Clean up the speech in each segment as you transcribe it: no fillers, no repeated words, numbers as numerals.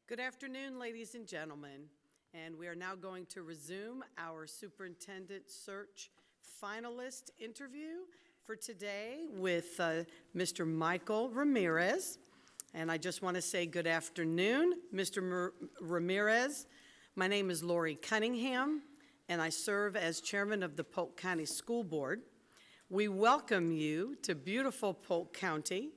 Good afternoon, ladies and gentlemen, and we are now going to resume our superintendent search finalist interview for today with Mr. Michael Ramirez. And I just want to say good afternoon, Mr. Ramirez. My name is Lori Cunningham, and I serve as chairman of the Polk County School Board. We welcome you to beautiful Polk County,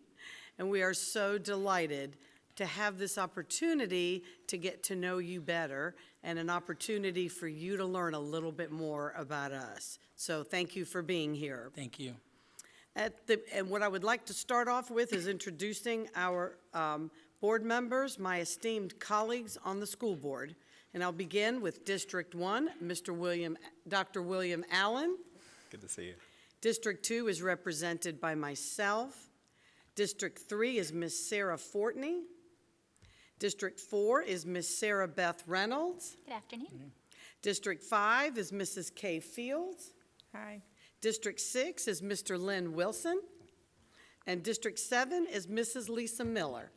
and we are so delighted to have this opportunity to get to know you better and an opportunity for you to learn a little bit more about us. So thank you for being here. Thank you. And what I would like to start off with is introducing our board members, my esteemed colleagues on the school board. And I'll begin with District 1, Dr. William Allen. Good to see you. District 2 is represented by myself. District 3 is Miss Sarah Fortney. District 4 is Miss Sarah Beth Reynolds. Good afternoon. District 5 is Mrs. Kay Fields. Hi. District 6 is Mr. Lynn Wilson. And District 7 is Mrs. Lisa Miller.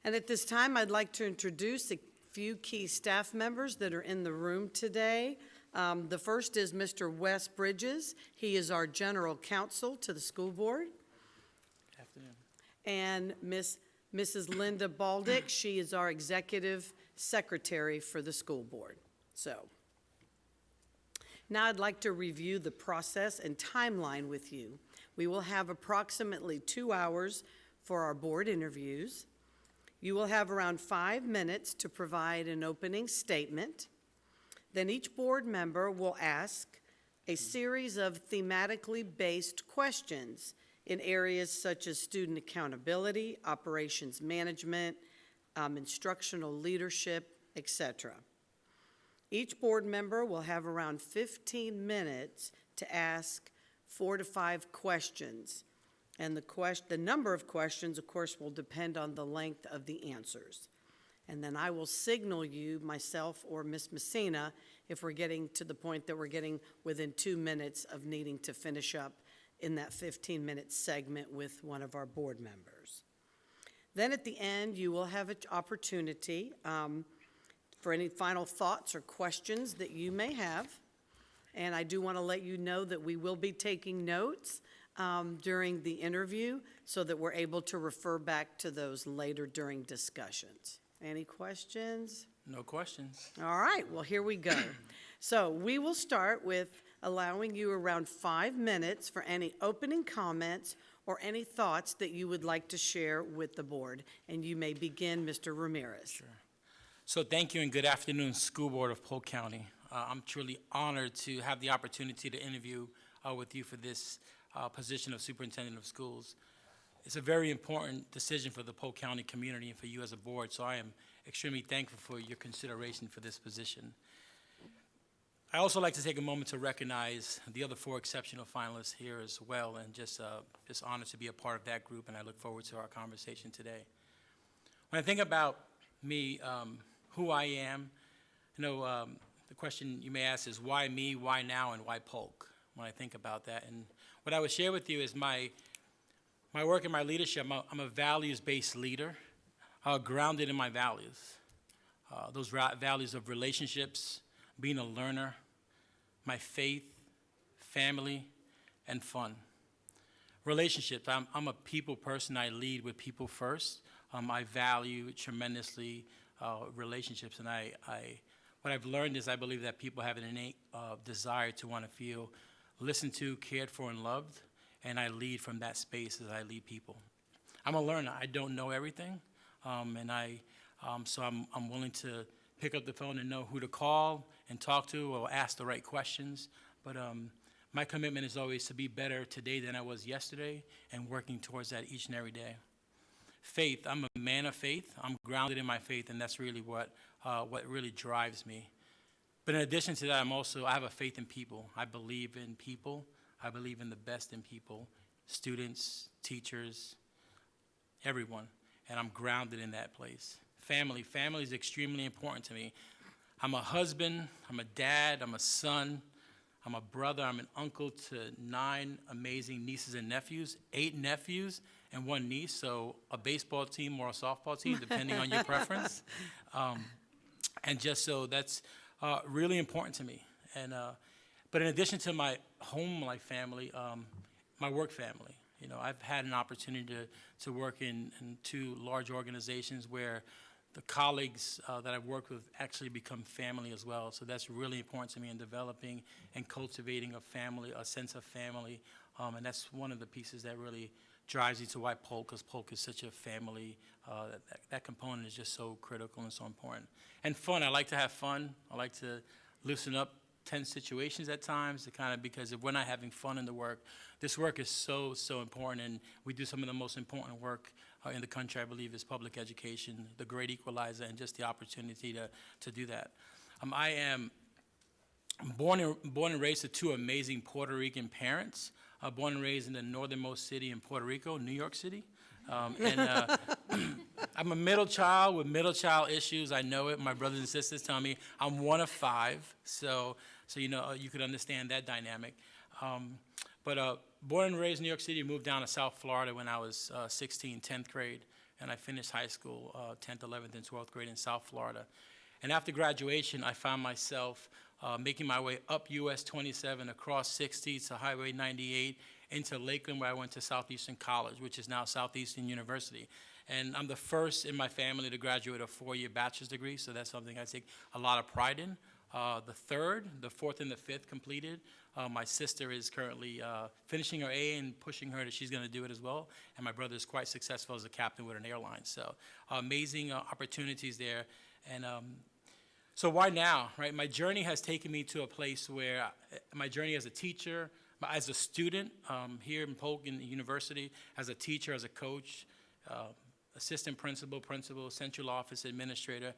And at this time, I'd like to introduce a few key staff members that are in the room today. The first is Mr. Wes Bridges. He is our general counsel to the school board. Good afternoon. And Mrs. Linda Baldick, she is our executive secretary for the school board. So now I'd like to review the process and timeline with you. We will have approximately 2 hours for our board interviews. You will have around 5 minutes to provide an opening statement. Then each board member will ask a series of thematically based questions in areas such as student accountability, operations management, instructional leadership, etc. Each board member will have around 15 minutes to ask 4 to 5 questions. And the number of questions, of course, will depend on the length of the answers. And then I will signal you, myself or Ms. Messina, if we're getting to the point that we're getting within 2 minutes of needing to finish up in that 15-minute segment with one of our board members. Then at the end, you will have an opportunity for any final thoughts or questions that you may have. And I do want to let you know that we will be taking notes during the interview so that we're able to refer back to those later during discussions. Any questions? No questions. All right, well, here we go. So we will start with allowing you around 5 minutes for any opening comments or any thoughts that you would like to share with the board. And you may begin, Mr. Ramirez. Sure. So thank you and good afternoon, School Board of Polk County. I'm truly honored to have the opportunity to interview with you for this position of Superintendent of Schools. It's a very important decision for the Polk County community and for you as a board, so I am extremely thankful for your consideration for this position. I also like to take a moment to recognize the other 4 exceptional finalists here as well, and just honored to be a part of that group, and I look forward to our conversation today. When I think about me, who I am, the question you may ask is why me, why now, and why Polk, when I think about that. And what I would share with you is my work and my leadership. I'm a values-based leader, grounded in my values. Those values of relationships, being a learner, my faith, family, and fun. Relationships, I'm a people person. I lead with people first. I value tremendously relationships, and what I've learned is I believe that people have an innate desire to want to feel listened to, cared for, and loved, and I lead from that space as I lead people. I'm a learner. I don't know everything, so I'm willing to pick up the phone and know who to call and talk to or ask the right questions. But my commitment is always to be better today than I was yesterday and working towards that each and every day. Faith, I'm a man of faith. I'm grounded in my faith, and that's really what really drives me. But in addition to that, I have a faith in people. I believe in people. I believe in the best in people, students, teachers, everyone, and I'm grounded in that place. Family is extremely important to me. I'm a husband, I'm a dad, I'm a son, I'm a brother, I'm an uncle to 9 amazing nieces and nephews, 8 nephews, and one niece, so a baseball team or a softball team, depending on your preference. And just so that's really important to me. And but in addition to my home life family, my work family. You know, I've had an opportunity to work in two large organizations where the colleagues that I've worked with actually become family as well. So that's really important to me in developing and cultivating a family, a sense of family. And that's one of the pieces that really drives me to why Polk, because Polk is such a family. That component is just so critical and so important. And fun, I like to have fun. I like to loosen up tense situations at times, because if we're not having fun in the work, this work is so important, and we do some of the most important work in the country, I believe, is public education, the great equalizer, and just the opportunity to do that. I am born and raised to two amazing Puerto Rican parents, born and raised in the northernmost city in Puerto Rico, New York City. I'm a middle child with middle child issues. I know it. My brothers and sisters tell me I'm one of five, so you know you could understand that dynamic. But born and raised in New York City, moved down to South Florida when I was 16, 10th grade, and I finished high school, 10th, 11th, and 12th grade in South Florida. And after graduation, I found myself making my way up US 27, across 60 to Highway 98, into Lakeland, where I went to Southeastern College, which is now Southeastern University. And I'm the first in my family to graduate a 4-year bachelor's degree, so that's something I take a lot of pride in. The fourth, and the fifth completed. My sister is currently finishing her A and pushing her that she's going to do it as well. And my brother is quite successful as a captain with an airline. So amazing opportunities there. And so why now, right? My journey has taken me to a place where my journey as a teacher, as a student here in Polk in the university, as a teacher, as a coach, assistant principal, central office administrator,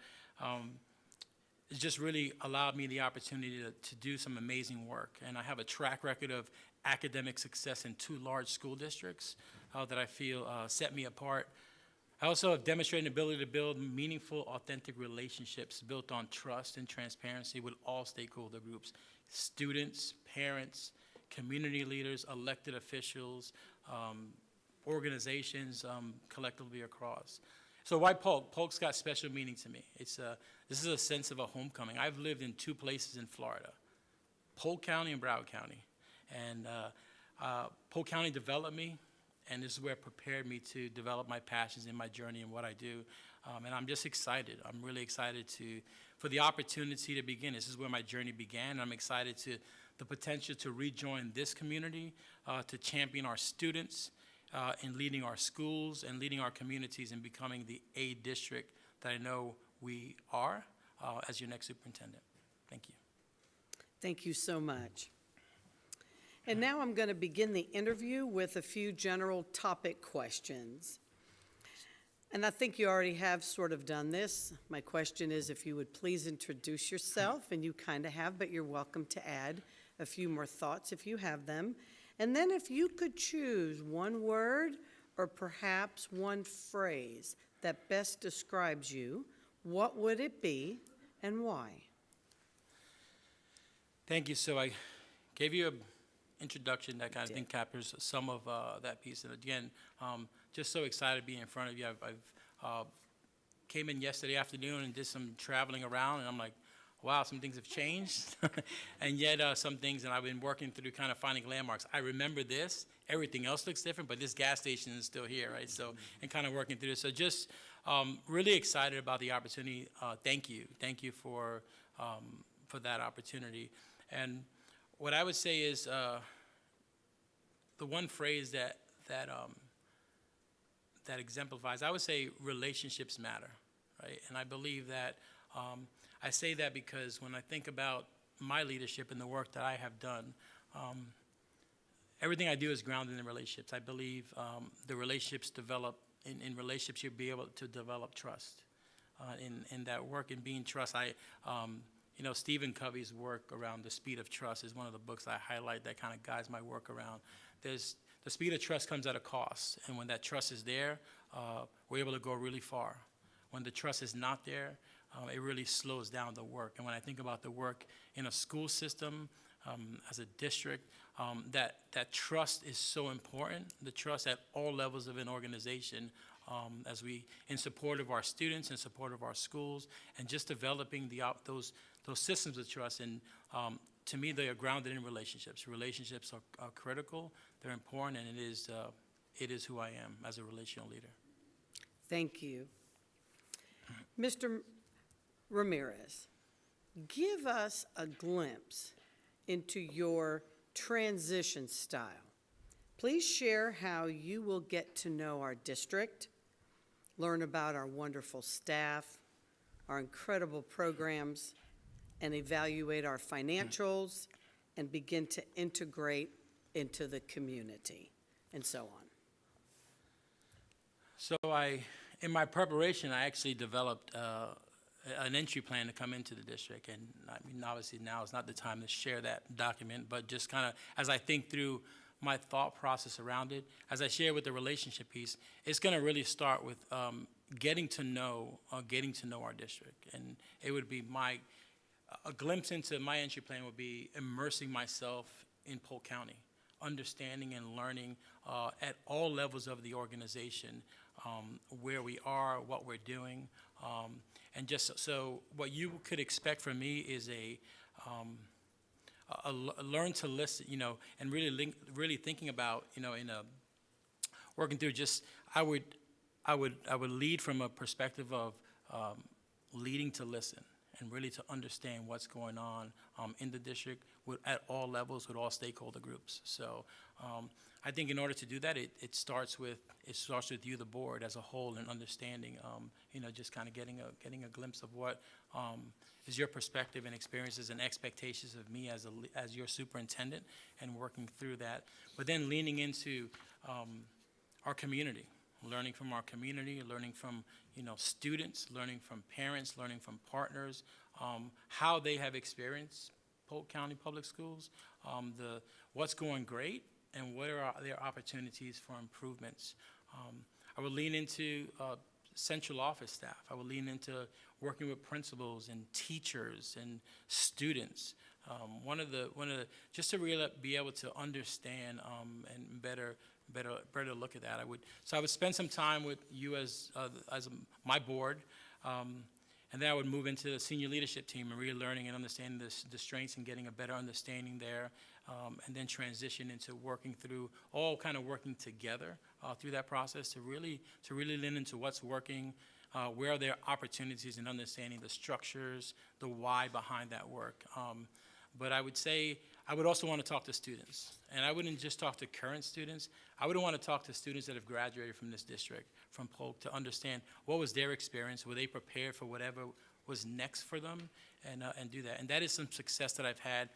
it just really allowed me the opportunity to do some amazing work. And I have a track record of academic success in two large school districts that I feel set me apart. I also have demonstrated an ability to build meaningful, authentic relationships built on trust and transparency with all stakeholder groups, students, parents, community leaders, elected officials, organizations collectively across. So why Polk? Polk's got special meaning to me. This is a sense of a homecoming. I've lived in two places in Florida, Polk County and Broward County. And Polk County developed me, and this is where it prepared me to develop my passions in my journey and what I do. And I'm just excited. I'm really excited for the opportunity to begin. This is where my journey began. I'm excited to the potential to rejoin this community, to champion our students, in leading our schools and leading our communities and becoming the A district that I know we are as your next superintendent. Thank you. Thank you so much. And now I'm going to begin the interview with a few general topic questions. And I think you already have sort of done this. My question is if you would please introduce yourself, and you kind of have, but you're welcome to add a few more thoughts if you have them. And then if you could choose one word or perhaps one phrase that best describes you, what would it be and why? Thank you. So I gave you an introduction that kind of think captures some of that piece. And again, just so excited to be in front of you. I've came in yesterday afternoon and did some traveling around, and I'm like, wow, some things have changed. And yet some things, and I've been working through kind of finding landmarks. I remember this. Everything else looks different, but this gas station is still here, right? So, and kind of working through this. So just really excited about the opportunity. Thank you. Thank you for that opportunity. And what I would say is the one phrase that exemplifies, I would say relationships matter, right? And I believe that I say that because when I think about my leadership and the work that I have done, everything I do is grounded in relationships. I believe the relationships develop, in relationships you'll be able to develop trust. In that work in being trust, Stephen Covey's work around the speed of trust is one of the books I highlight that kind of guides my work around. The speed of trust comes at a cost, and when that trust is there, we're able to go really far. When the trust is not there, it really slows down the work. And when I think about the work in a school system, as a district. That trust is so important, the trust at all levels of an organization, as we, in support of our students, in support of our schools, and just developing those systems of trust. And to me, they are grounded in relationships. Relationships are critical, they're important, and it is who I am as a relational leader. Thank you. Mr. Ramirez, give us a glimpse into your transition style. Please share how you will get to know our district, learn about our wonderful staff, our incredible programs, and evaluate our financials, and begin to integrate into the community, and so on. So in my preparation, I actually developed an entry plan to come into the district. And I mean, obviously now is not the time to share that document, but just kind of as I think through my thought process around it, as I share with the relationship piece, it's going to really start with getting to know our district. And it would be a glimpse into my entry plan would be immersing myself in Polk County, understanding and learning at all levels of the organization, where we are, what we're doing, and just so what you could expect from me is a learn to listen, and really thinking about, working through just I would lead from a perspective of leading to listen and really to understand what's going on in the district at all levels with all stakeholder groups. So I think in order to do that, it starts with you, the board as a whole, and understanding, just kind of getting a glimpse of what is your perspective and experiences and expectations of me as your superintendent, and working through that. But then leaning into our community, learning from our community, learning from students, learning from parents, learning from partners, how they have experienced Polk County Public Schools, what's going great, and what are their opportunities for improvements. I would lean into central office staff. I would lean into working with principals and teachers and students. Just to really be able to understand and better look at that. I would spend some time with you as my board, and then I would move into the senior leadership team and really learning and understanding the strengths and getting a better understanding there, and then transition into working together through that process to really lean into what's working, where are there opportunities, and understanding the structures, the why behind that work. But I would say I would also want to talk to students, and I wouldn't just talk to current students. I would want to talk to students that have graduated from this district, from Polk, to understand what was their experience, were they prepared for whatever was next for them, and do that. And that is some success that I've had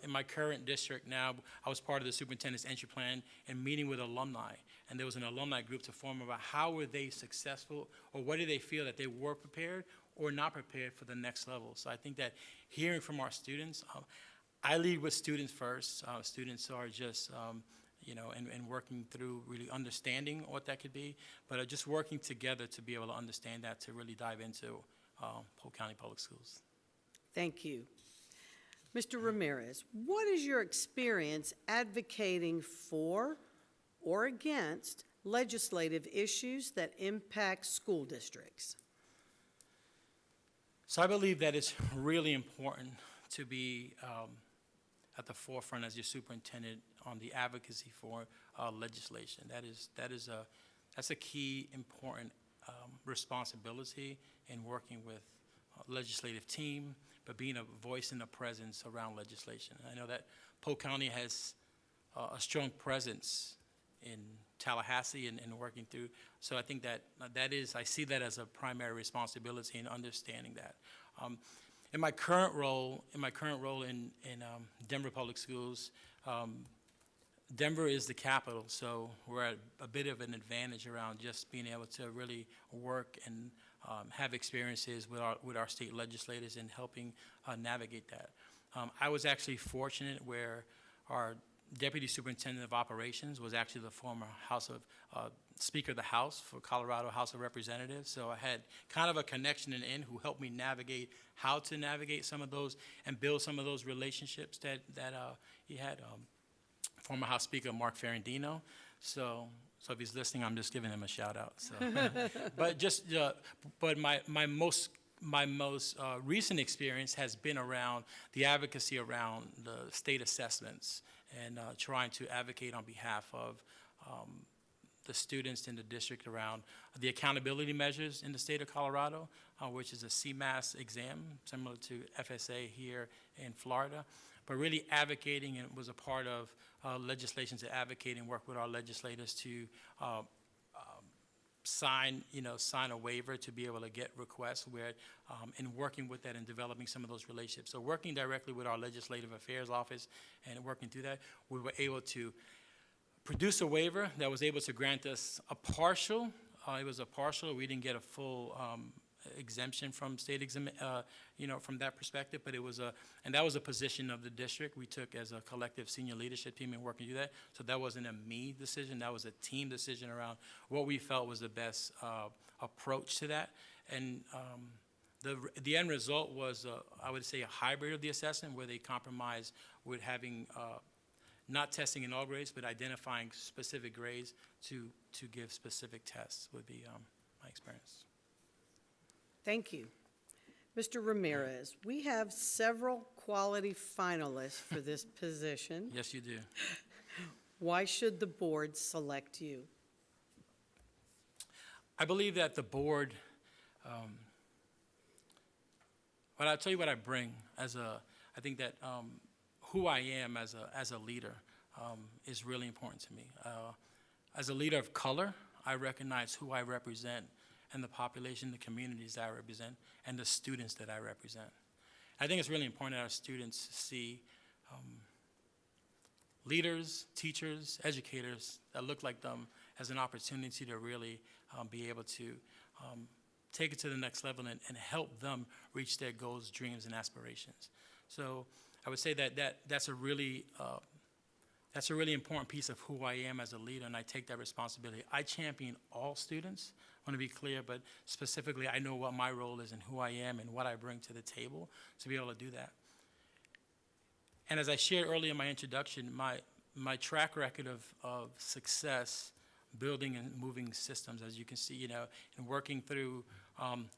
in my current district now. I was part of the superintendent's entry plan and meeting with alumni, and there was an alumni group to form about how were they successful, or what did they feel that they were prepared or not prepared for the next level. So I think that hearing from our students, I lead with students first. Students are just, and working through really understanding what that could be, but just working together to be able to understand that, to really dive into Polk County Public Schools. Thank you. Mr. Ramirez, what is your experience advocating for or against legislative issues that impact school districts? So I believe that it's really important to be at the forefront as your superintendent on the advocacy for legislation. That's a key important responsibility in working with legislative team, but being a voice and a presence around legislation. And I know that Polk County has a strong presence in Tallahassee and working through. So I think I see that as a primary responsibility in understanding that. In my current role in Denver Public Schools, Denver is the capital, so we're at a bit of an advantage around just being able to really work and have experiences with our state legislators in helping navigate that. I was actually fortunate where our Deputy Superintendent of Operations was actually the former Speaker of the House for Colorado House of Representatives. So I had kind of a connection in who helped me navigate how to navigate some of those and build some of those relationships that he had. Former House Speaker Mark Ferrandino. So if he's listening, I'm just giving him a shout out. So, but my most recent experience has been around the advocacy around the state assessments and trying to advocate on behalf of the students in the district around the accountability measures in the state of Colorado, which is a CMAS exam, similar to FSA here in Florida, but really advocating, and was a part of legislation to advocate and work with our legislators to sign a waiver to be able to get requests where, and working with that and developing some of those relationships. So working directly with our Legislative Affairs Office and working through that, we were able to produce a waiver that was able to grant us a partial. It was a partial. We didn't get a full exemption from state from that perspective, but and that was a position of the district we took as a collective senior leadership team and working through that. So that wasn't a me decision, that was a team decision around what we felt was the best approach to that. And the end result was, I would say, a hybrid of the assessment where they compromised with having not testing in all grades, but identifying specific grades to give specific tests would be my experience. Thank you. Mr. Ramirez, we have several quality finalists for this position. Yes, you do. Why should the board select you? I believe that the board, but I'll tell you what I bring I think that who I am as a leader is really important to me. As a leader of color, I recognize who I represent and the population, the communities that I represent, and the students that I represent. I think it's really important that our students see leaders, teachers, educators that look like them as an opportunity to really be able to take it to the next level and help them reach their goals, dreams, and aspirations. So I would say that's a really important piece of who I am as a leader, and I take that responsibility. I champion all students, I want to be clear, but specifically I know what my role is and who I am and what I bring to the table to be able to do that. And as I shared earlier in my introduction, my track record of success building and moving systems, as you can see, and working through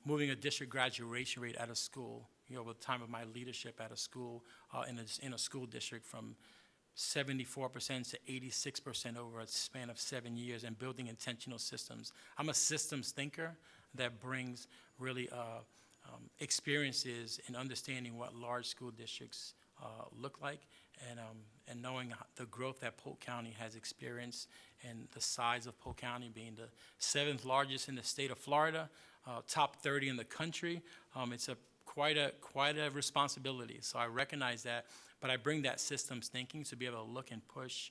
moving a district graduation rate at a school, over the time of my leadership at a school, in a school district from 74% to 86% over a span of 7 years, and building intentional systems. I'm a systems thinker that brings really experiences in understanding what large school districts look like, and knowing the growth that Polk County has experienced, and the size of Polk County being the 7th largest in the state of Florida, top 30 in the country. It's quite a responsibility. So I recognize that, but I bring that systems thinking to be able to look and push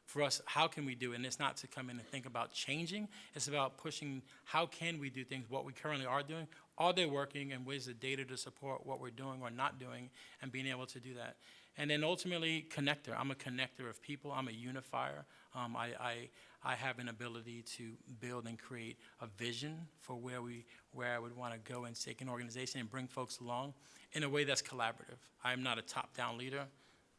for us, how can we do it? And it's not to come in and think about changing, it's about pushing how can we do things, what we currently are doing, are they working, and where's the data to support what we're doing or not doing, and being able to do that. And then ultimately, connector. I'm a connector of people, I'm a unifier. I have an ability to build and create a vision for where I would want to go and take an organization and bring folks along in a way that's collaborative. I'm not a top-down leader.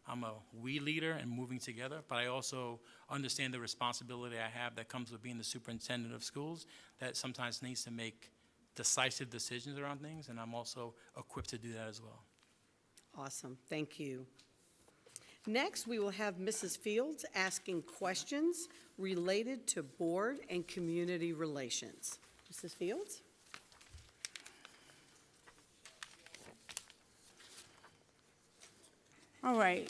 I'm a we leader and moving together, but I also understand the responsibility I have that comes with being the superintendent of schools, that sometimes needs to make decisive decisions around things, and I'm also equipped to do that as well. Awesome, thank you. Next, we will have Mrs. Fields asking questions related to board and community relations. Mrs. Fields? All right.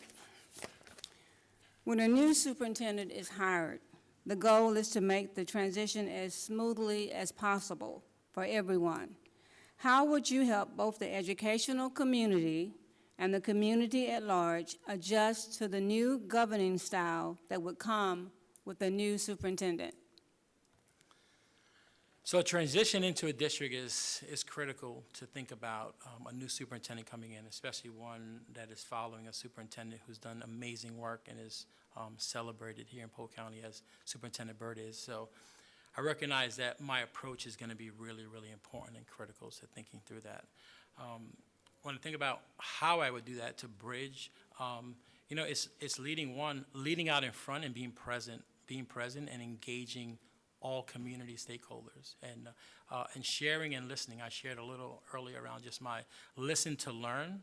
When a new superintendent is hired, the goal is to make the transition as smoothly as possible for everyone. How would you help both the educational community and the community at large adjust to the new governing style that would come with the new superintendent? So a transition into a district is critical to think about a new superintendent coming in, especially one that is following a superintendent who's done amazing work and is celebrated here in Polk County as Superintendent Byrd is. So I recognize that my approach is going to be really, really important and critical to thinking through that. When I think about how I would do that to bridge, it's leading out in front and being present and engaging all community stakeholders and sharing and listening. I shared a little earlier around just my listen to learn,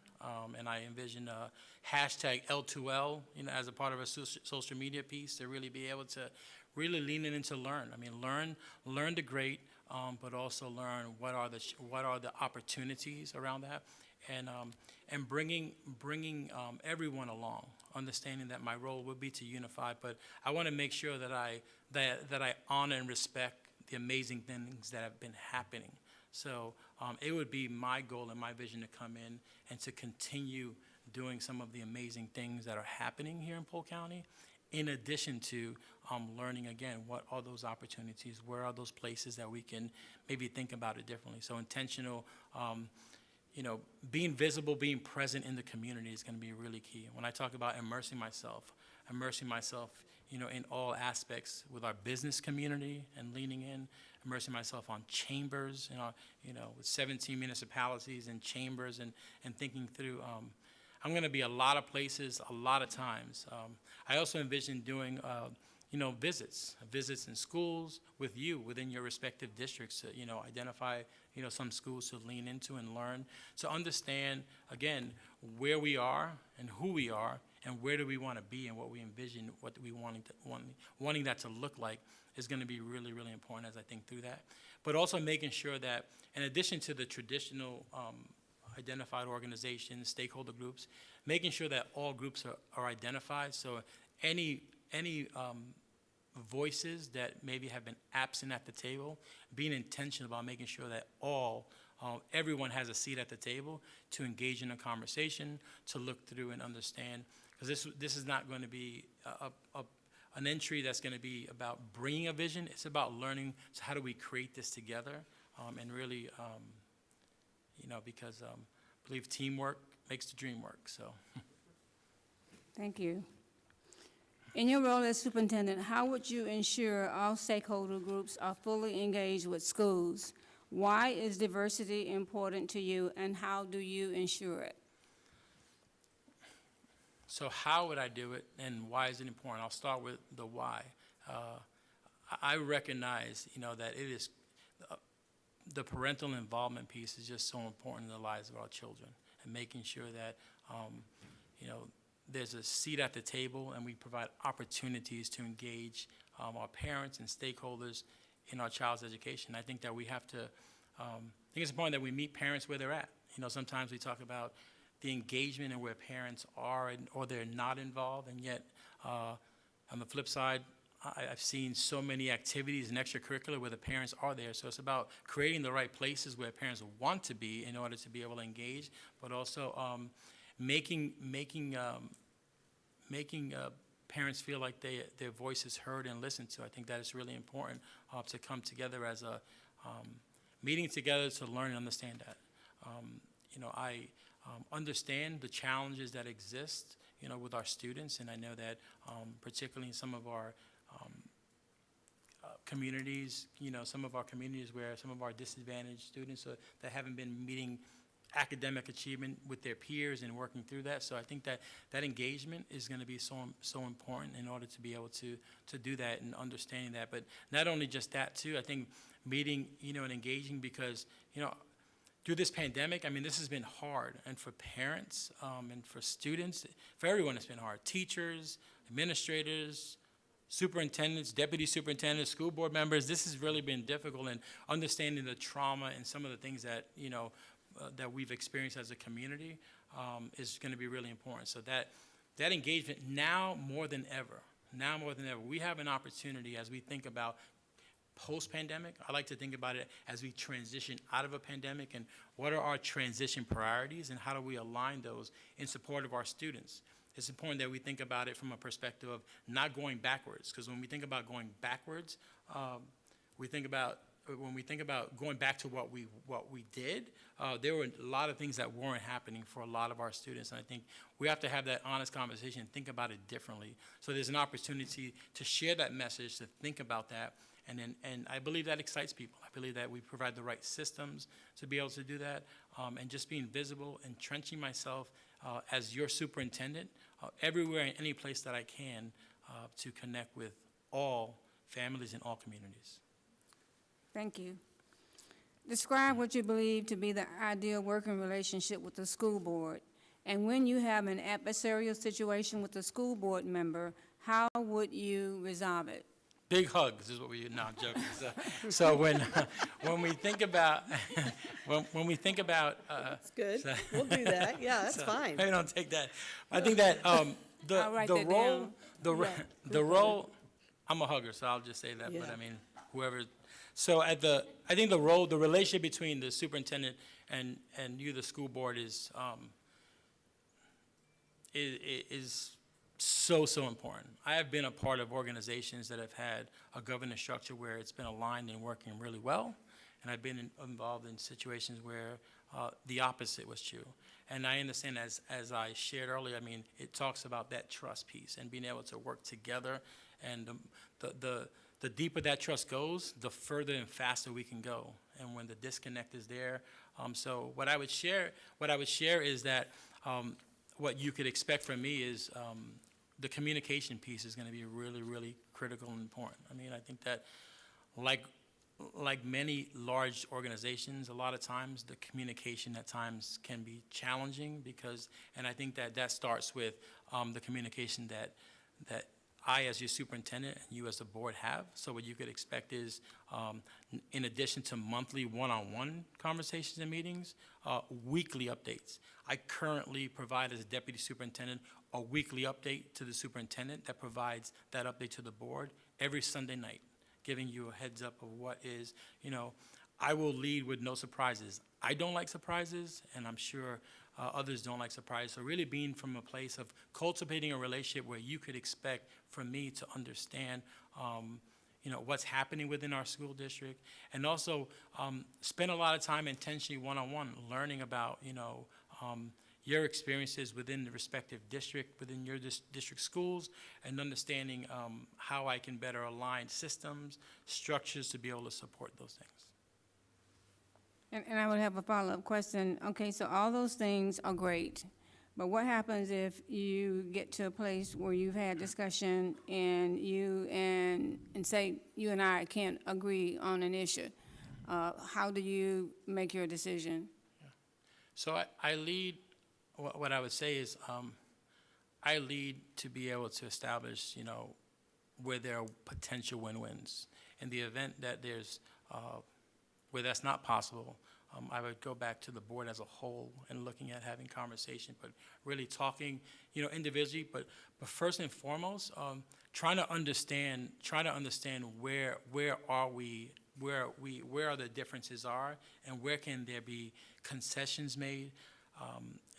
and I envision a hashtag L2L, as a part of a social media piece to really be able to really lean into learn. I mean, learn the great, but also learn what are the opportunities around that, and bringing everyone along, understanding that my role would be to unify, but I want to make sure that I honor and respect the amazing things that have been happening. So it would be my goal and my vision to come in and to continue doing some of the amazing things that are happening here in Polk County, in addition to learning again, what are those opportunities, where are those places that we can maybe think about it differently. So intentional, being visible, being present in the community is going to be really key. When I talk about immersing myself, in all aspects with our business community and leaning in, immersing myself on chambers, with 17 municipalities and chambers and thinking through. I'm going to be a lot of places, a lot of times. I also envision doing, visits in schools with you within your respective districts to, identify, some schools to lean into and learn, to understand, again, where we are and who we are and where do we want to be and what we envision, what we wanting that to look like is going to be really, really important as I think through that. But also making sure that in addition to the traditional identified organizations, stakeholder groups, making sure that all groups are identified. So any voices that maybe have been absent at the table, being intentional about making sure that everyone has a seat at the table to engage in a conversation, to look through and understand. Because this is not going to be an entry that's going to be about bringing a vision. It's about learning, so how do we create this together, and really, because I believe teamwork makes the dream work. So, Thank you. In your role as superintendent, how would you ensure all stakeholder groups are fully engaged with schools? Why is diversity important to you, and how do you ensure it? So how would I do it, and why is it important? I'll start with the why. I recognize, that it is the parental involvement piece is just so important in the lives of our children, and making sure that, there's a seat at the table and we provide opportunities to engage our parents and stakeholders in our child's education. I think that we have to, I think it's important that we meet parents where they're at. Sometimes we talk about the engagement and where parents are or they're not involved, and yet on the flip side, I've seen so many activities and extracurricular where the parents are there. So it's about creating the right places where parents want to be in order to be able to engage, but also making parents feel like their voice is heard and listened to. I think that is really important to come together as a meeting together to learn and understand that. I understand the challenges that exist, with our students, and I know that particularly in some of our communities, some of our communities where some of our disadvantaged students that haven't been meeting academic achievement with their peers and working through that. So I think that engagement is going to be so important in order to be able to do that and understanding that. But not only just that too, I think meeting, and engaging, because, through this pandemic, this has been hard, and for parents and for students, for everyone it's been hard. Teachers, administrators, superintendents, deputy superintendents, school board members, this has really been difficult, and understanding the trauma and some of the things that, that we've experienced as a community is going to be really important. So that engagement now more than ever, we have an opportunity as we think about post-pandemic. I like to think about it as we transition out of a pandemic, and what are our transition priorities and how do we align those in support of our students. It's important that we think about it from a perspective of not going backwards, because when we think about going backwards, we think about, when we think about going back to what we did, there were a lot of things that weren't happening for a lot of our students. And I think we have to have that honest conversation and think about it differently. So there's an opportunity to share that message, to think about that. And I believe that excites people. I believe that we provide the right systems to be able to do that, and just being visible, entrenching myself as your superintendent everywhere and any place that I can to connect with all families in all communities. Thank you. Describe what you believe to be the ideal working relationship with the school board. And when you have an adversarial situation with a school board member, how would you resolve it? Big hugs is what we. No, I'm joking. So when we think about when we think about. That's good. We'll do that. Yeah, that's fine. Maybe don't take that. I think that I'll write that down. the role. I'm a hugger, so I'll just say that. Yeah. But I mean, whoever. So I think the relationship between the superintendent and you, the school board, is so important. I have been a part of organizations that have had a governance structure where it's been aligned and working really well, and I've been involved in situations where the opposite was true. And I understand, as I shared earlier, I mean, it talks about that trust piece and being able to work together, and the deeper that trust goes, the further and faster we can go. And when the disconnect is there, so what I would share is that what you could expect from me is the communication piece is going to be really, really critical and important. I mean, I think that like many large organizations, a lot of times the communication at times can be challenging and I think that starts with the communication that I, as your superintendent, and you as the board have. So what you could expect is, in addition to monthly one-on-one conversations and meetings, weekly updates. I currently provide, as a deputy superintendent, a weekly update to the superintendent that provides that update to the board every Sunday night, giving you a heads up of what is, I will lead with no surprises. I don't like surprises, and I'm sure others don't like surprises. So really being from a place of cultivating a relationship where you could expect from me to understand, what's happening within our school district, and also spend a lot of time intentionally one-on-one learning about, your experiences within the respective district, within your district schools, and understanding how I can better align systems, structures to be able to support those things. And I would have a follow-up question. Okay, so all those things are great, but what happens if you get to a place where you've had discussion and say you and I can't agree on an issue? How do you make your decision? Yeah. So I lead, what I would say is I lead to be able to establish, where there are potential win-wins. In the event that there's where that's not possible, I would go back to the board as a whole and looking at having conversation, but really talking, individually, but first and foremost, trying to understand where are the differences are, and where can there be concessions made,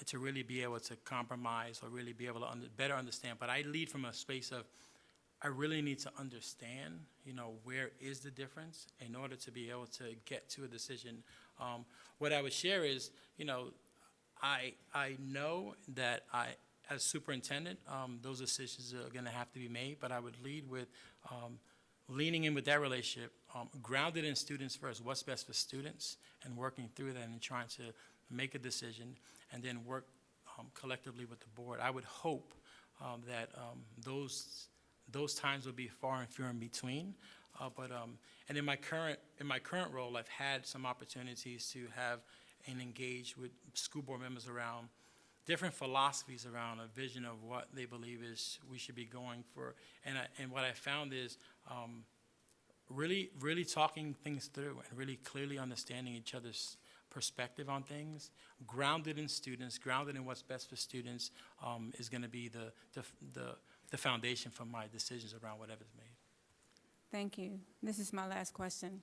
to really be able to compromise or really be able to better understand. But I lead from a space of, I really need to understand, where is the difference in order to be able to get to a decision. What I would share is, I know that as superintendent, those decisions are going to have to be made, but I would lead with leaning in with that relationship, grounded in students first, what's best for students, and working through that and trying to make a decision, and then work collectively with the board. I would hope that those times will be far and few in between. And in my current role, I've had some opportunities to have and engage with school board members around different philosophies around a vision of what they believe is we should be going for. And what I found is really talking things through and really clearly understanding each other's perspective on things, grounded in students, grounded in what's best for students, is going to be the foundation for my decisions around whatever's made. Thank you. This is my last question.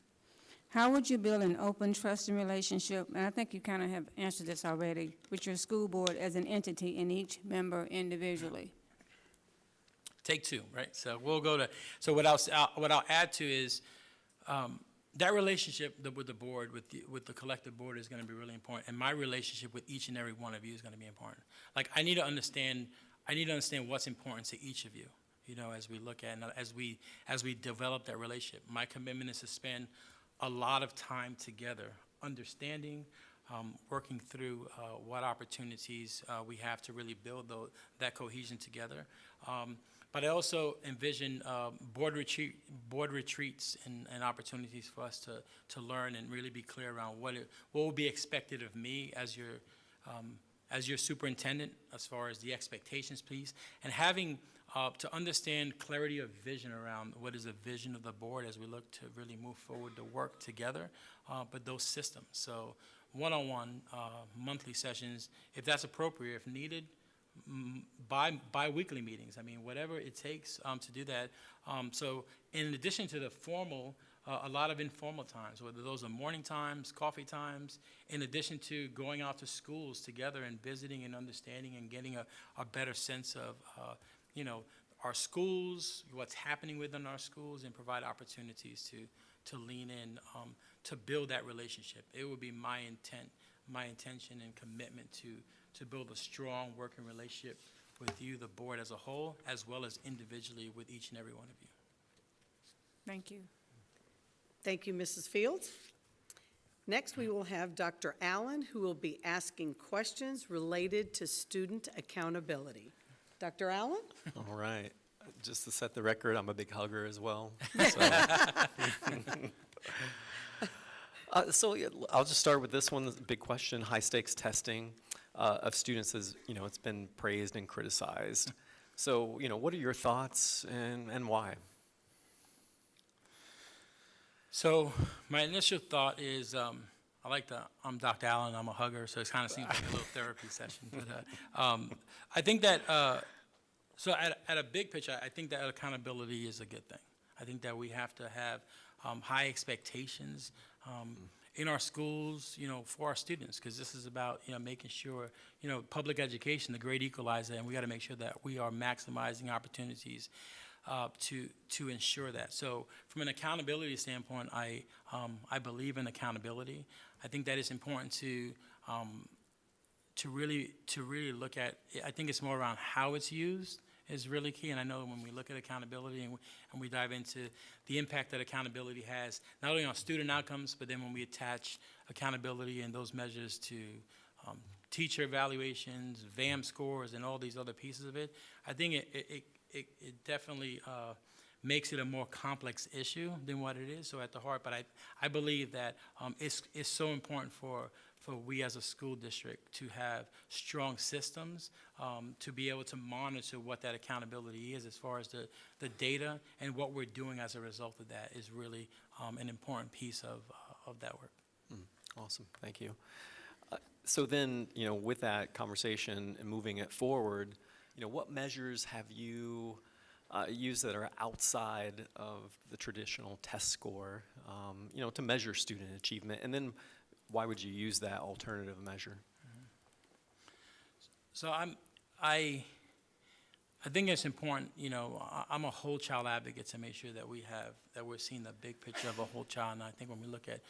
How would you build an open, trusting relationship, and I think you kind of have answered this already, with your school board as an entity and each member individually? Take two, right? So we'll go to, so what I'll add to is that relationship with the board, with the collective board, is going to be really important, and my relationship with each and every one of you is going to be important. Like, I need to understand what's important to each of you, as we look at and as we develop that relationship. My commitment is to spend a lot of time together, understanding, working through what opportunities we have to really build that cohesion together. But I also envision board retreats and opportunities for us to learn and really be clear around what will be expected of me as your superintendent, as far as the expectations piece, and having to understand clarity of vision around what is the vision of the board as we look to really move forward to work together, but those systems. So one-on-one monthly sessions, if that's appropriate, if needed, bi-weekly meetings. I mean, whatever it takes to do that. So in addition to the formal, a lot of informal times, whether those are morning times, coffee times, in addition to going out to schools together and visiting and understanding and getting a better sense of, our schools, what's happening within our schools, and provide opportunities to lean in, to build that relationship. It would be my intention and commitment to build a strong working relationship with you, the board as a whole, as well as individually with each and every one of you. Thank you. Thank you, Mrs. Fields. Next, we will have Dr. Allen, who will be asking questions related to student accountability. Dr. Allen? All right. Just to set the record, I'm a big hugger as well. So yeah, I'll just start with this one. This big question: high stakes testing of students is, it's been praised and criticized. So, what are your thoughts and why? So my initial thought is, I'm Dr. Allen, I'm a hugger, so it kind of seems like a little therapy session. But I think that, so at a big picture, I think that accountability is a good thing. I think that we have to have high expectations in our schools, for our students, because this is about, making sure, public education, the great equalizer, and we got to make sure that we are maximizing opportunities to ensure that. So from an accountability standpoint, I believe in accountability. I think that it's important to really look at. I think it's more around how it's used is really key. And I know when we look at accountability and we dive into the impact that accountability has, not only on student outcomes, but then when we attach accountability and those measures to teacher evaluations, VAM scores, and all these other pieces of it, I think it definitely makes it a more complex issue than what it is. So at the heart, but I believe that it's so important for we as a school district to have strong systems to be able to monitor what that accountability is, as far as the data and what we're doing as a result of that is really an important piece of that work. Awesome, thank you. So then, with that conversation and moving it forward, what measures have you used that are outside of the traditional test score, to measure student achievement? And then why would you use that alternative measure? So I think it's important, I'm a whole child advocate to make sure that we're seeing the big picture of a whole child. And I think when we look at,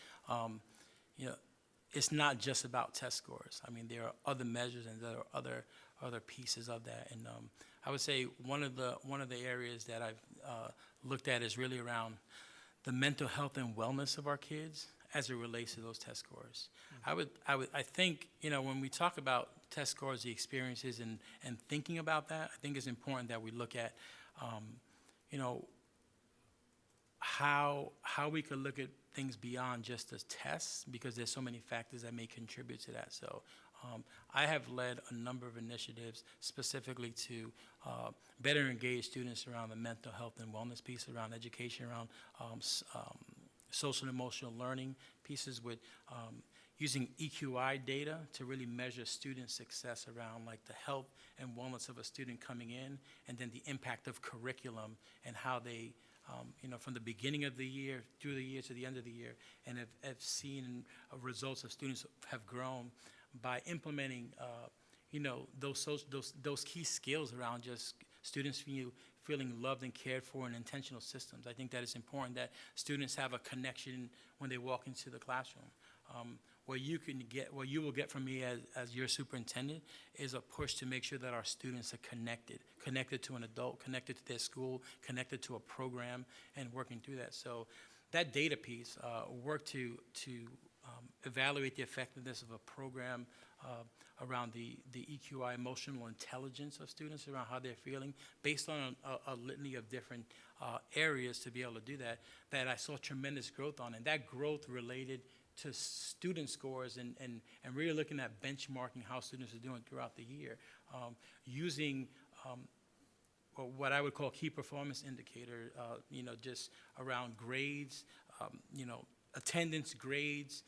it's not just about test scores. I mean, there are other measures and there are other pieces of that. And I would say one of the areas that I've looked at is really around the mental health and wellness of our kids as it relates to those test scores. I think, when we talk about test scores, the experiences, and thinking about that, I think it's important that we look at, how we could look at things beyond just the tests, because there's so many factors that may contribute to that. So I have led a number of initiatives specifically to better engage students around the mental health and wellness piece, around education, around social and emotional learning pieces, with using EQI data to really measure student success around like the health and wellness of a student coming in, and then the impact of curriculum and how they, from the beginning of the year through the year to the end of the year, and have seen results of students have grown by implementing, those key skills around just students feeling loved and cared for, and intentional systems. I think that it's important that students have a connection when they walk into the classroom. What you will get from me as your superintendent is a push to make sure that our students are connected to an adult, connected to their school, connected to a program, and working through that. So that data piece, work to evaluate the effectiveness of a program around the EQI, emotional intelligence of students, around how they're feeling, based on a litany of different areas to be able to do that I saw tremendous growth on. And that growth related to student scores and really looking at benchmarking how students are doing throughout the year, using what I would call key performance indicator, just around grades, attendance, grades,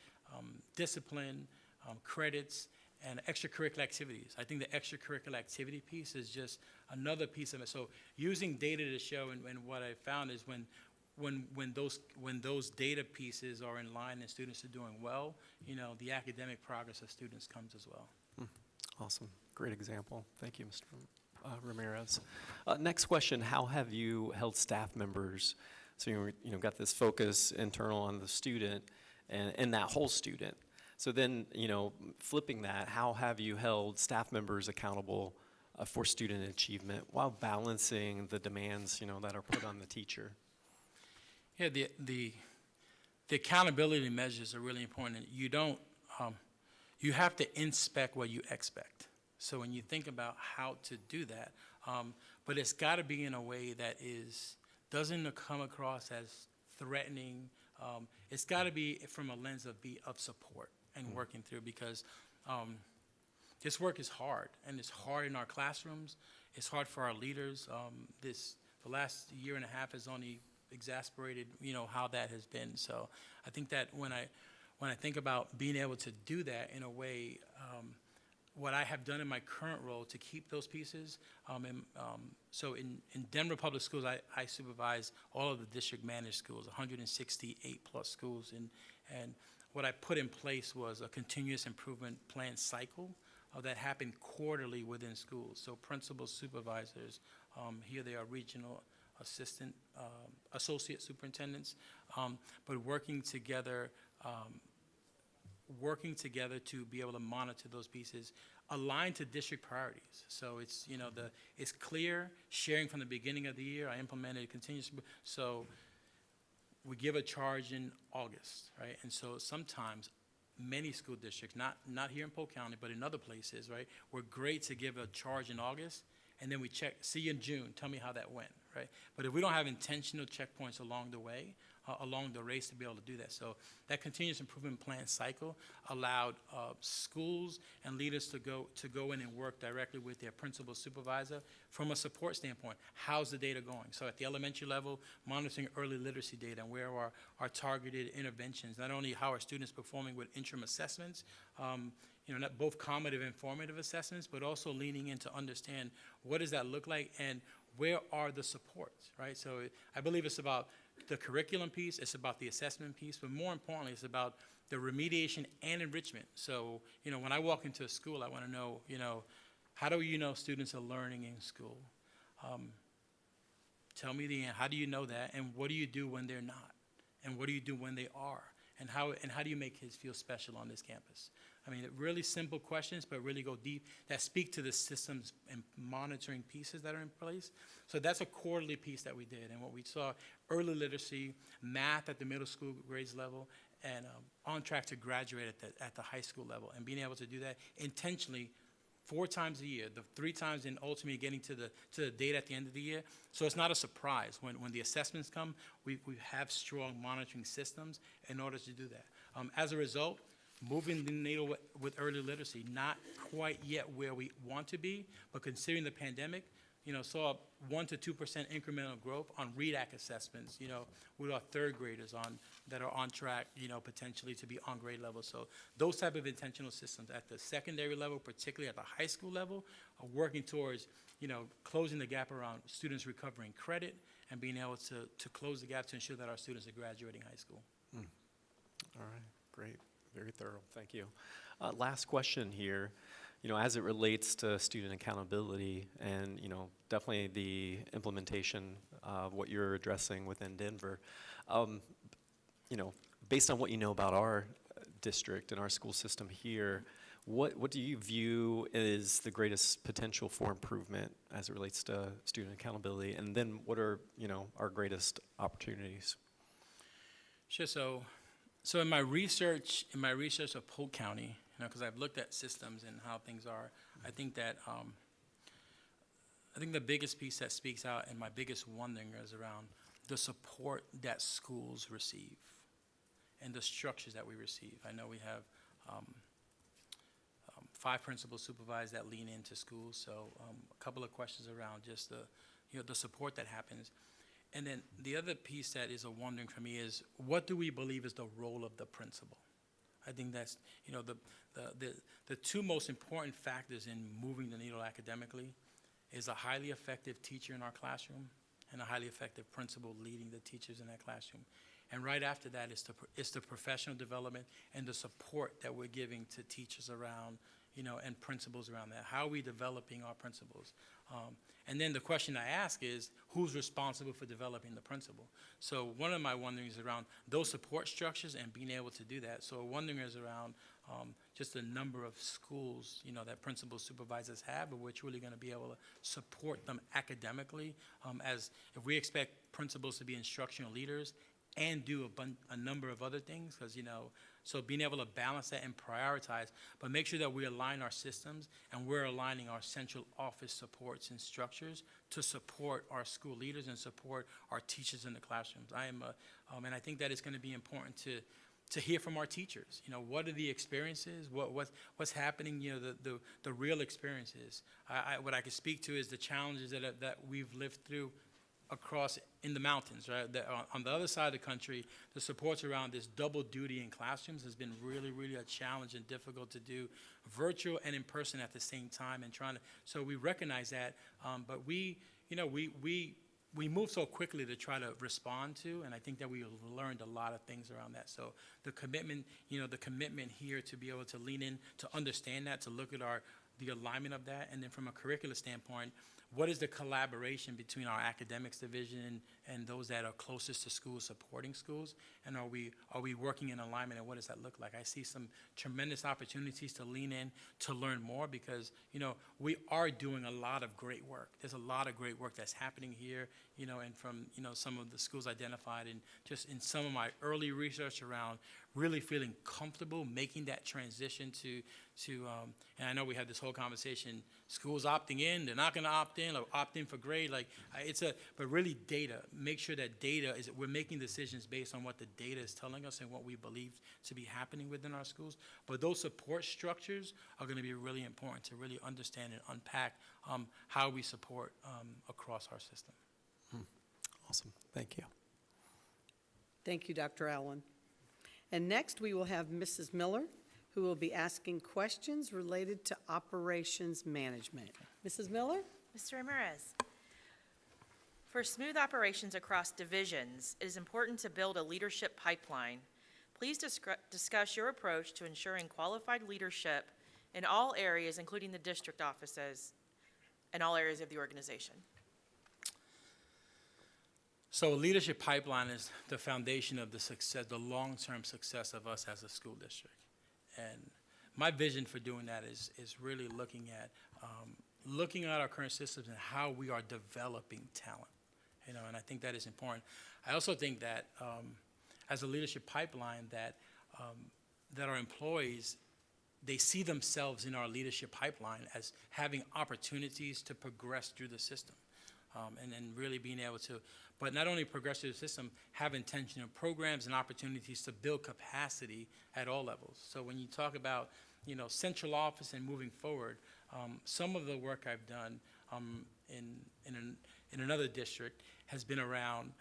discipline, credits, and extracurricular activities. I think the extracurricular activity piece is just another piece of it. So using data to show, and what I found is when those data pieces are in line and students are doing well, the academic progress of students comes as well. Awesome. Great example. Thank you, Mr. Ramirez. Next question, how have you held staff members? So you got this focus internal on the student and that whole student. So then, flipping that, how have you held staff members accountable for student achievement while balancing the demands, that are put on the teacher? Yeah, the accountability measures are really important. You have to inspect what you expect. So when you think about how to do that, but it's got to be in a way that doesn't come across as threatening. It's got to be from a lens of support and working through, because this work is hard, and it's hard in our classrooms. It's hard for our leaders. The last year and a half has only exasperated, how that has been. So I think that when I think about being able to do that in a way, what I have done in my current role to keep those pieces, so in Denver Public Schools, I supervise all of the district managed schools, 168 plus schools, and what I put in place was a continuous improvement plan cycle that happened quarterly within schools. So principals, supervisors, here they are regional assistant, associate superintendents, but working together to be able to monitor those pieces, aligned to district priorities. So it's, it's clear, sharing from the beginning of the year. I implemented continuous, so we give a charge in August, right? And so sometimes many school districts, not here in Polk County, but in other places, right, we're great to give a charge in August, and then we check, see you in June, tell me how that went, right? But if we don't have intentional checkpoints along the way, along the race, to be able to do that. So that continuous improvement plan cycle allowed schools and leaders to go in and work directly with their principal supervisor from a support standpoint. How's the data going? So at the elementary level, monitoring early literacy data and where are our targeted interventions, not only how are students performing with interim assessments, not both combative and formative assessments, but also leaning in to understand what does that look like and where are the supports, right? So I believe it's about the curriculum piece, it's about the assessment piece, but more importantly, it's about the remediation and enrichment. So, when I walk into a school, I want to know, how do you know students are learning in school? Tell me how do you know that, and what do you do when they're not? And what do you do when they are? And how do you make kids feel special on this campus? I mean, really simple questions, but really go deep, that speak to the systems and monitoring pieces that are in place. So that's a quarterly piece that we did. And what we saw, early literacy, math at the middle school grades level, and on track to graduate at the high school level. And being able to do that intentionally 4 times a year, the 3 times, and ultimately getting to the data at the end of the year. So it's not a surprise. When the assessments come, we have strong monitoring systems in order to do that. As a result, moving the needle with early literacy, not quite yet where we want to be, but considering the pandemic, saw 1 to 2% incremental growth on READAC assessments, with our 3rd graders that are on track, potentially to be on grade level. So those type of intentional systems at the secondary level, particularly at the high school level, are working towards, closing the gap around students recovering credit and being able to close the gap to ensure that our students are graduating high school. All right, great. Very thorough, thank you. Last question here. as it relates to student accountability and, definitely the implementation of what you're addressing within Denver, based on what you know about our district and our school system here, what do you view is the greatest potential for improvement as it relates to student accountability? And then what are, our greatest opportunities? Sure. So in my research of Polk County, because I've looked at systems and how things are, I think that the biggest piece that speaks out and my biggest wondering is around the support that schools receive and the structures that we receive. I know we have 5 principals supervised that lean into schools, so a couple of questions around just the support that happens. And then the other piece that is a wondering for me is, what do we believe is the role of the principal? I think that's, the 2 most important factors in moving the needle academically is a highly effective teacher in our classroom and a highly effective principal leading the teachers in that classroom. And right after that is the professional development and the support that we're giving to teachers around, and principals around that. How are we developing our principals? And then the question I ask is, who's responsible for developing the principal? So one of my wonderings is around those support structures and being able to do that. So wondering is around just the number of schools, that principal supervisors have, and we're truly going to be able to support them academically. As if we expect principals to be instructional leaders and do a number of other things, because, so being able to balance that and prioritize, but make sure that we align our systems and we're aligning our central office supports and structures to support our school leaders and support our teachers in the classrooms. And I think that it's going to be important to hear from our teachers. What are the experiences? What's happening? The real experiences. What I can speak to is the challenges that we've lived through across in the mountains, right? On the other side of the country, the supports around this double duty in classrooms has been really, really a challenge and difficult to do virtual and in person at the same time, and so we recognize that, but we move so quickly to try to respond to, and I think that we learned a lot of things around that. So the commitment here to be able to lean in, to understand that, to look at the alignment of that, and then from a curricular standpoint, what is the collaboration between our academics division and those that are closest to schools, supporting schools? And are we working in alignment, and what does that look like? I see some tremendous opportunities to lean in, to learn more, because, we are doing a lot of great work. There's a lot of great work that's happening here, and from, some of the schools identified, and just in some of my early research around really feeling comfortable making that transition to and I know we had this whole conversation, schools opting in, they're not going to opt in, or opt in for grade, but really data, make sure that we're making decisions based on what the data is telling us and what we believe to be happening within our schools. But those support structures are going to be really important to really understand and unpack how we support across our system. Awesome, thank you. Thank you, Dr. Allen. And next, we will have Mrs. Miller, who will be asking questions related to operations management. Mrs. Miller? Mr. Ramirez, for smooth operations across divisions, it is important to build a leadership pipeline. Please discuss your approach to ensuring qualified leadership in all areas, including the district offices and all areas of the organization. So leadership pipeline is the foundation of the success, the long-term success of us as a school district. And my vision for doing that is really looking at our current systems and how we are developing talent, and I think that is important. I also think that as a leadership pipeline, that our employees, they see themselves in our leadership pipeline as having opportunities to progress through the system, and really being able to, but not only progress through the system, have intentional programs and opportunities to build capacity at all levels. So when you talk about, central office and moving forward, some of the work I've done in another district has been around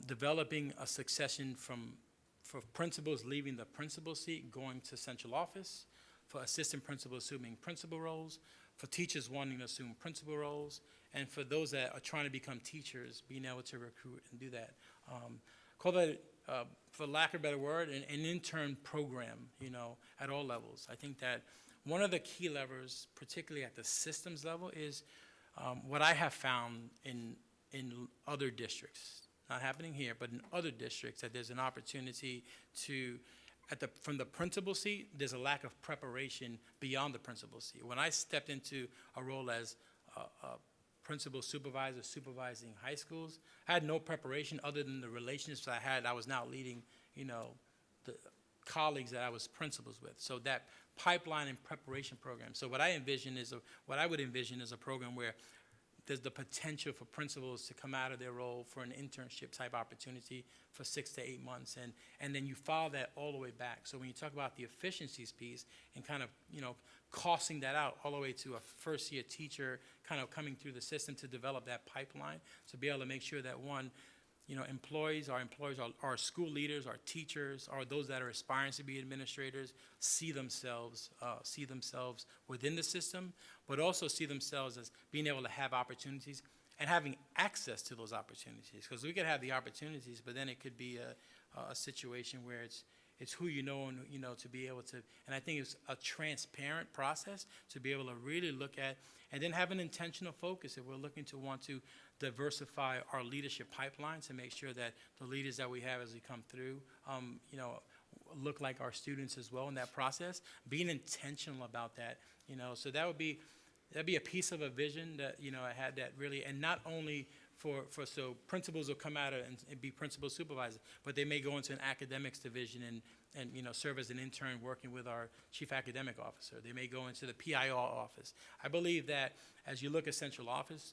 developing a succession for principals leaving the principal seat, going to central office, for assistant principals assuming principal roles, for teachers wanting to assume principal roles, and for those that are trying to become teachers, being able to recruit and do that. Call that, for lack of a better word, an intern program, at all levels. I think that one of the key levers, particularly at the systems level, is what I have found in other districts, not happening here, but in other districts, that there's an opportunity to, from the principal seat, there's a lack of preparation beyond the principal seat. When I stepped into a role as a principal supervisor supervising high schools, I had no preparation other than the relationships I had. I was now leading, the colleagues that I was principals with. So that pipeline and preparation program. So what I would envision is a program where there's the potential for principals to come out of their role for an internship type opportunity for 6 to 8 months, and then you follow that all the way back. So when you talk about the efficiencies piece and kind of, costing that out all the way to a first-year teacher kind of coming through the system to develop that pipeline, to be able to make sure that one, our school leaders, our teachers, or those that are aspiring to be administrators, see themselves within the system, but also see themselves as being able to have opportunities and having access to those opportunities. Because we could have the opportunities, but then it could be a situation where it's who you know and, to be able to, and I think it's a transparent process to be able to really look at and then have an intentional focus if we're looking to want to diversify our leadership pipeline to make sure that the leaders that we have as we come through, look like our students as well in that process, being intentional about that, so that'd be a piece of a vision that, I had that really, and not only so principals will come out and be principal supervisors, but they may go into an academics division and serve as an intern working with our chief academic officer. They may go into the PIO office. I believe that as you look at central office,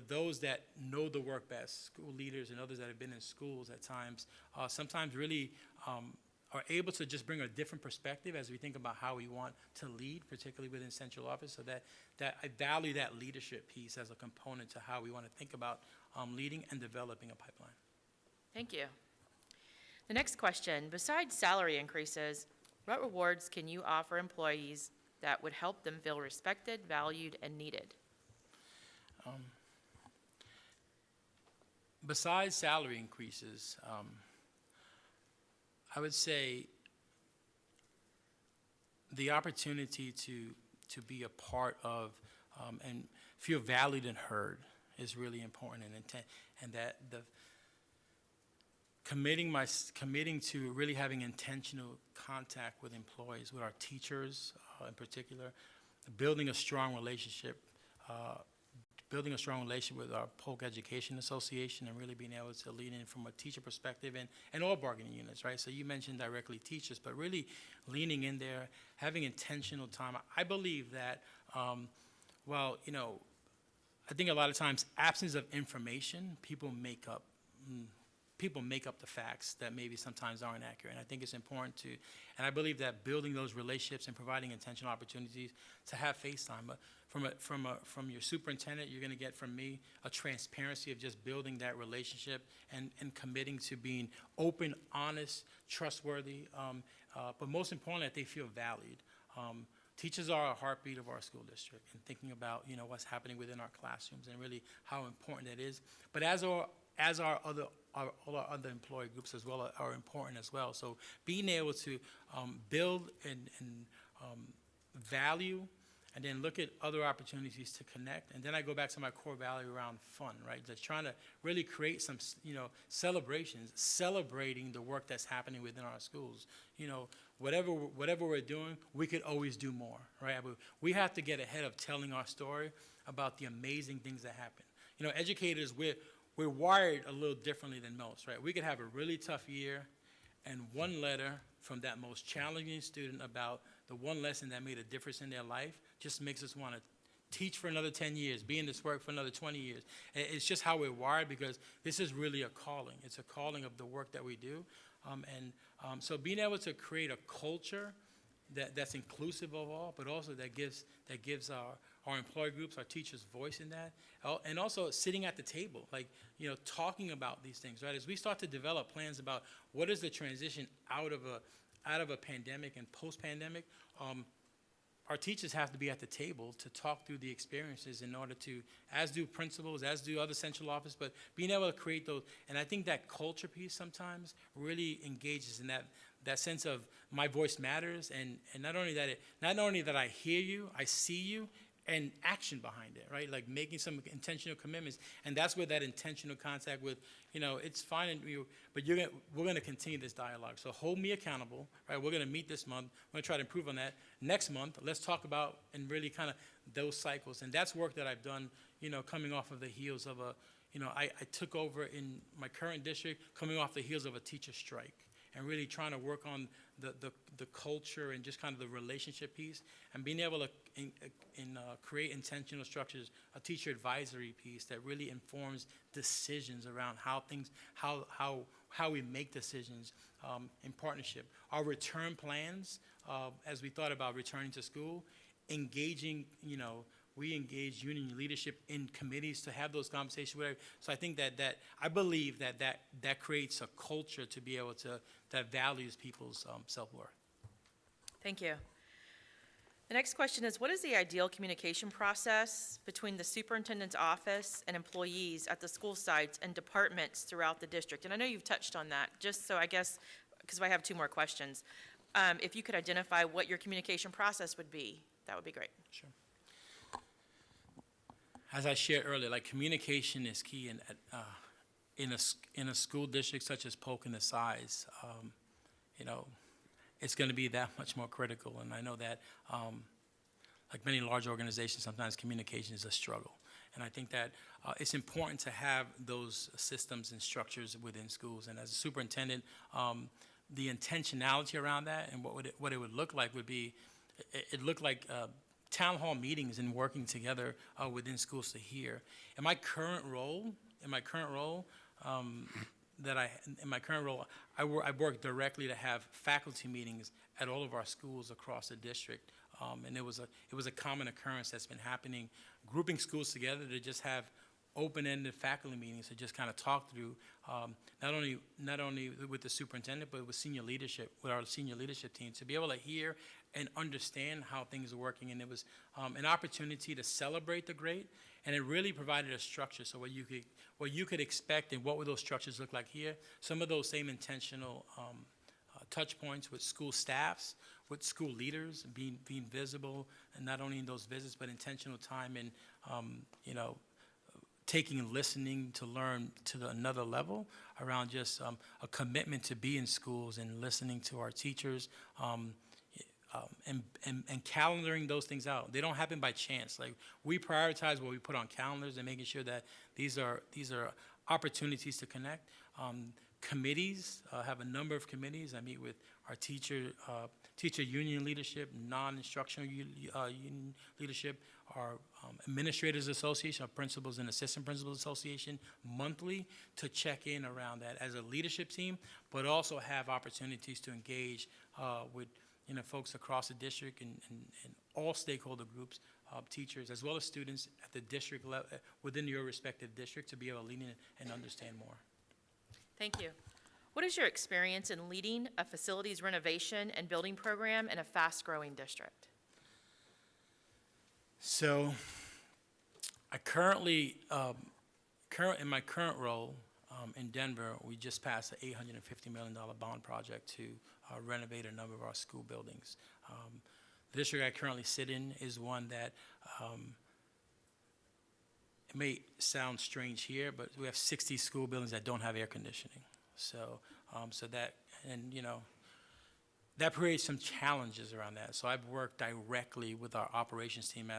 those that know the work best, school leaders and others that have been in schools at times, sometimes really are able to just bring a different perspective as we think about how we want to lead, particularly within central office, so that I value that leadership piece as a component to how we want to think about leading and developing a pipeline. Thank you. The next question, besides salary increases, what rewards can you offer employees that would help them feel respected, valued, and needed? Besides salary increases, I would say the opportunity to be a part of and feel valued and heard is really important, and that the committing to really having intentional contact with employees, with our teachers in particular, building a strong relationship with our Polk Education Association, and really being able to lean in from a teacher perspective and all bargaining units, right? So you mentioned directly teachers, but really leaning in there, having intentional time. I believe that, I think a lot of times absence of information, people make up the facts that maybe sometimes aren't accurate. And I think it's important and I believe that building those relationships and providing intentional opportunities to have face time. But from your superintendent, you're going to get from me a transparency of just building that relationship and committing to being open, honest, trustworthy, but most importantly, that they feel valued. Teachers are a heartbeat of our school district, and thinking about what's happening within our classrooms and really how important that is. But as all our other employee groups as well are important as well. So being able to build and value, and then look at other opportunities to connect. And then I go back to my core value around fun, right? Just trying to really create some, celebrations, celebrating the work that's happening within our schools. Whatever we're doing, we could always do more, right? But we have to get ahead of telling our story about the amazing things that happen. Educators, we're wired a little differently than most, right? We could have a really tough year and one letter from that most challenging student about the one lesson that made a difference in their life just makes us want to teach for another 10 years, be in this work for another 20 years. It's just how we're wired, because this is really a calling. It's a calling of the work that we do. So being able to create a culture that's inclusive of all, but also that gives our employee groups, our teachers, voice in that, and also sitting at the table, talking about these things, right? As we start to develop plans about what is the transition out of a pandemic and post-pandemic, our teachers have to be at the table to talk through the experiences in order to, as do principals, as do other central office, but being able to create those. And I think that culture piece sometimes really engages in that sense of my voice matters, and not only that I hear you, I see you, and action behind it, right? Like making some intentional commitments, and that's where that intentional contact with, it's fine, but we're gonna continue this dialogue. So hold me accountable, right? We're gonna meet this month. We're gonna try to improve on that. Next month, let's talk about and really kind of those cycles, and that's work that I've done, coming off of the heels of I took over in my current district, coming off the heels of a teacher strike, and really trying to work on the culture and just kind of the relationship piece, and being able to create intentional structures, a teacher advisory piece that really informs decisions around how we make decisions in partnership. Our return plans, as we thought about returning to school, engaging, we engage union leadership in committees to have those conversations, whatever. So I think that I believe that creates a culture to be able to, that values people's self-worth. Thank you. The next question is, what is the ideal communication process between the superintendent's office and employees at the school sites and departments throughout the district? And I know you've touched on that, just so I guess, because I have two more questions. If you could identify what your communication process would be, that would be great. Sure. As I shared earlier, like communication is key in a school district such as Polk and the size. It's going to be that much more critical, and I know that, like many large organizations, sometimes communication is a struggle. And I think that it's important to have those systems and structures within schools. And as a superintendent, the intentionality around that and what it would look like would be, it looked like town hall meetings and working together within schools to hear. In my current role, I work directly to have faculty meetings at all of our schools across the district, and it was a common occurrence that's been happening, grouping schools together to just have open-ended faculty meetings to just kind of talk through not only with the superintendent, but with senior leadership, with our senior leadership team, to be able to hear and understand how things are working. And it was an opportunity to celebrate the great, and it really provided a structure. So what you could expect, and what would those structures look like here? Some of those same intentional touch points with school staffs, with school leaders, being visible, and not only in those visits, but intentional time in taking and listening to learn to another level around just a commitment to be in schools and listening to our teachers, and calendaring those things out. They don't happen by chance. Like, we prioritize what we put on calendars and making sure that these are opportunities to connect. Committees, have a number of committees. I meet with our teacher union leadership, non-instructional union leadership, our administrators association, our principals and assistant principals association monthly to check in around that as a leadership team, but also have opportunities to engage with folks across the district and all stakeholder groups, teachers, as well as students at the district level, within your respective district, to be able to lean in and understand more. Thank you. What is your experience in leading a facilities renovation and building program in a fast-growing district? So, I currently, in my current role in Denver, we just passed an $850 million bond project to renovate a number of our school buildings. The district I currently sit in is one that, it may sound strange here, but we have 60 school buildings that don't have air conditioning. So, that creates some challenges around that. So I've worked directly with our operations team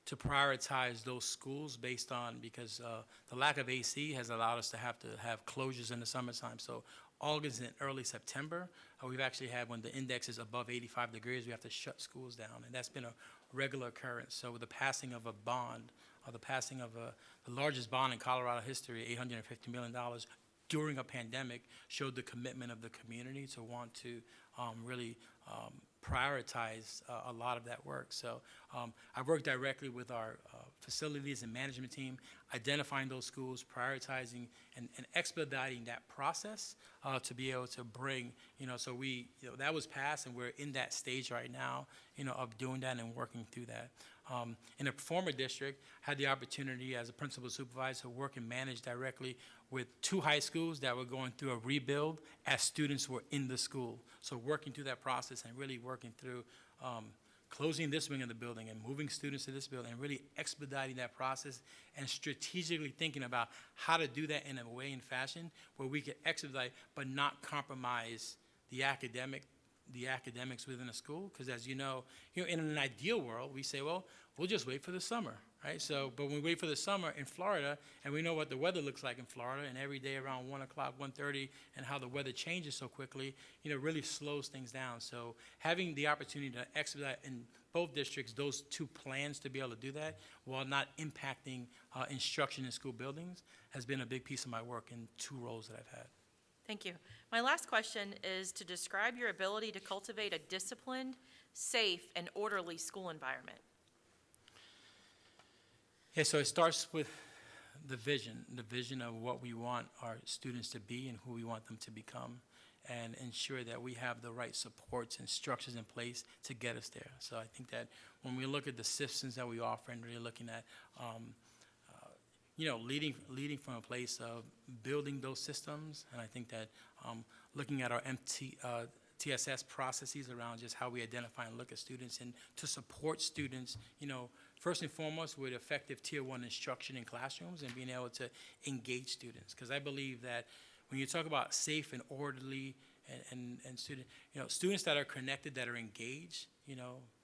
to prioritize those schools based on, because the lack of AC has allowed us to have closures in the summertime. So August and early September, we've actually had, when the index is above 85 degrees, we have to shut schools down, and that's been a regular occurrence. So with the passing of a bond, or the passing of the largest bond in Colorado history, $850 million, during a pandemic, showed the commitment of the community to want to really prioritize a lot of that work. So I work directly with our facilities and management team, identifying those schools, prioritizing and expediting that process to be able to bring, so that was passed, and we're in that stage right now, of doing that and working through that. In a former district, I had the opportunity as a principal supervisor to work and manage directly with 2 high schools that were going through a rebuild as students were in the school. So working through that process and really working through closing this wing of the building and moving students to this building and really expediting that process and strategically thinking about how to do that in a way and fashion where we could expedite but not compromise the academics within a school. Because as you know, in an ideal world, we say, well, we'll just wait for the summer, right? So, but when we wait for the summer in Florida, and we know what the weather looks like in Florida, and every day around 1 o'clock, 1:30, and how the weather changes so quickly, really slows things down. So having the opportunity to expedite in both districts those 2 plans to be able to do that while not impacting instruction in school buildings has been a big piece of my work in 2 roles that I've had. Thank you. My last question is to describe your ability to cultivate a disciplined, safe, and orderly school environment. Yeah, so it starts with the vision of what we want our students to be and who we want them to become, and ensure that we have the right supports and structures in place to get us there. So I think that when we look at the systems that we offer and really looking at leading from a place of building those systems, and I think that looking at our TSS processes around just how we identify and look at students and to support students, first and foremost with effective Tier 1 instruction in classrooms and being able to engage students. Because I believe that when you talk about safe and orderly and students that are connected, that are engaged,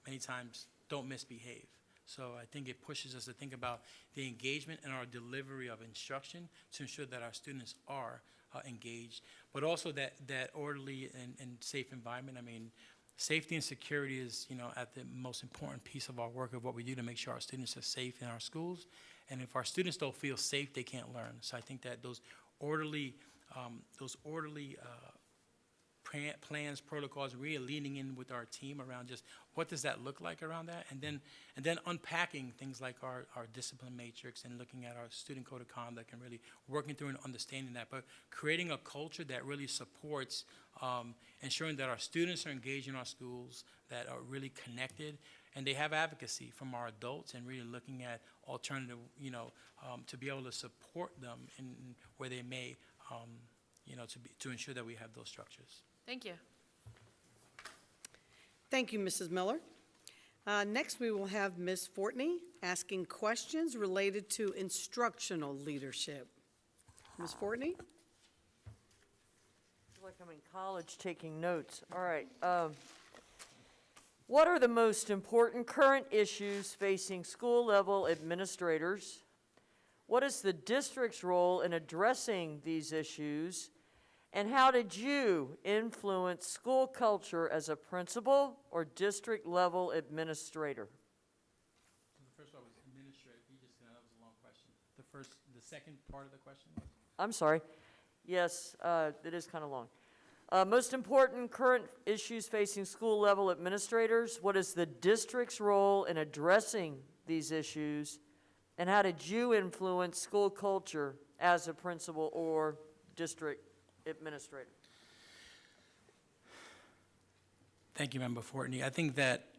many times don't misbehave. So I think it pushes us to think about the engagement and our delivery of instruction to ensure that our students are engaged, but also that orderly and safe environment. I mean, safety and security is, at the most important piece of our work of what we do to make sure our students are safe in our schools. And if our students don't feel safe, they can't learn. So I think that those orderly plans, protocols, really leaning in with our team around just what does that look like around that, and then unpacking things like our discipline matrix and looking at our student code of conduct and really working through and understanding that, but creating a culture that really supports ensuring that our students are engaged in our schools, that are really connected, and they have advocacy from our adults, and really looking at alternative, to be able to support them in where they may, to ensure that we have those structures. Thank you. Thank you, Mrs. Miller. Next, we will have Ms. Fortney asking questions related to instructional leadership. Ms. Fortney? I feel like I'm in college taking notes. All right. What are the most important current issues facing school-level administrators? What is the district's role in addressing these issues? And how did you influence school culture as a principal or district-level administrator? The first one was administrative. That was a long question. The second part of the question was? I'm sorry. Yes, it is kind of long. Most important current issues facing school-level administrators. What is the district's role in addressing these issues? And how did you influence school culture as a principal or district administrator? Thank you, Member Fortney. I think that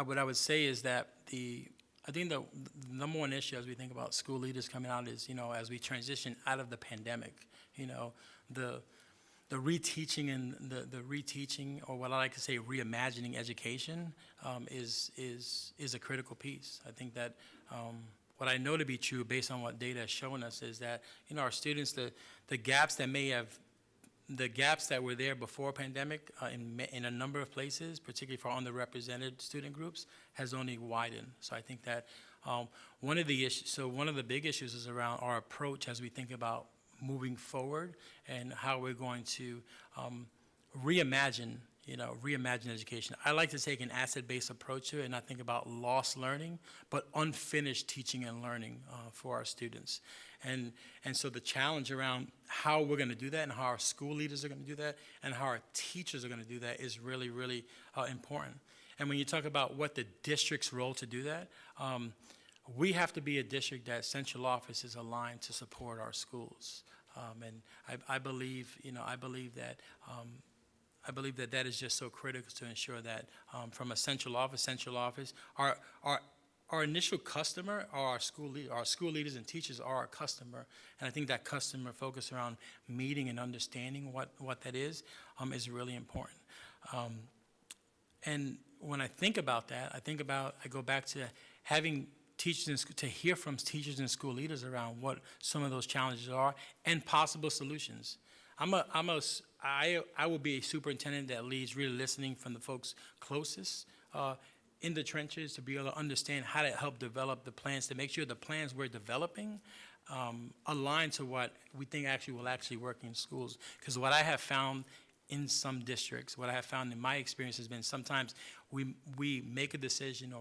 what I would say is that I think the number one issue as we think about school leaders coming out is, as we transition out of the pandemic, the reteaching and the reteaching, or what I like to say, reimagining education, is a critical piece. I think that what I know to be true, based on what data has shown us, is that our students, the gaps that were there before pandemic in a number of places, particularly for underrepresented student groups, has only widened. So I think that one of the big issues is around our approach as we think about moving forward and how we're going to reimagine education. I like to take an asset-based approach to it and not think about lost learning, but unfinished teaching and learning for our students. And so the challenge around how we're going to do that and how our school leaders are going to do that and how our teachers are going to do that is really, really important. And when you talk about what the district's role to do that, we have to be a district that central office is aligned to support our schools. And I believe that is just so critical to ensure that from a central office, our our initial customer are our school leaders and teachers are our customer, and I think that customer focus around meeting and understanding what that is really important. And when I think about that, I go back to having teachers to hear from teachers and school leaders around what some of those challenges are and possible solutions. I will be a superintendent that leads really listening from the folks closest in the trenches to be able to understand how to help develop the plans, to make sure the plans we're developing align to what we think will actually work in schools. Because what I have found in some districts, what I have found in my experience has been sometimes we make a decision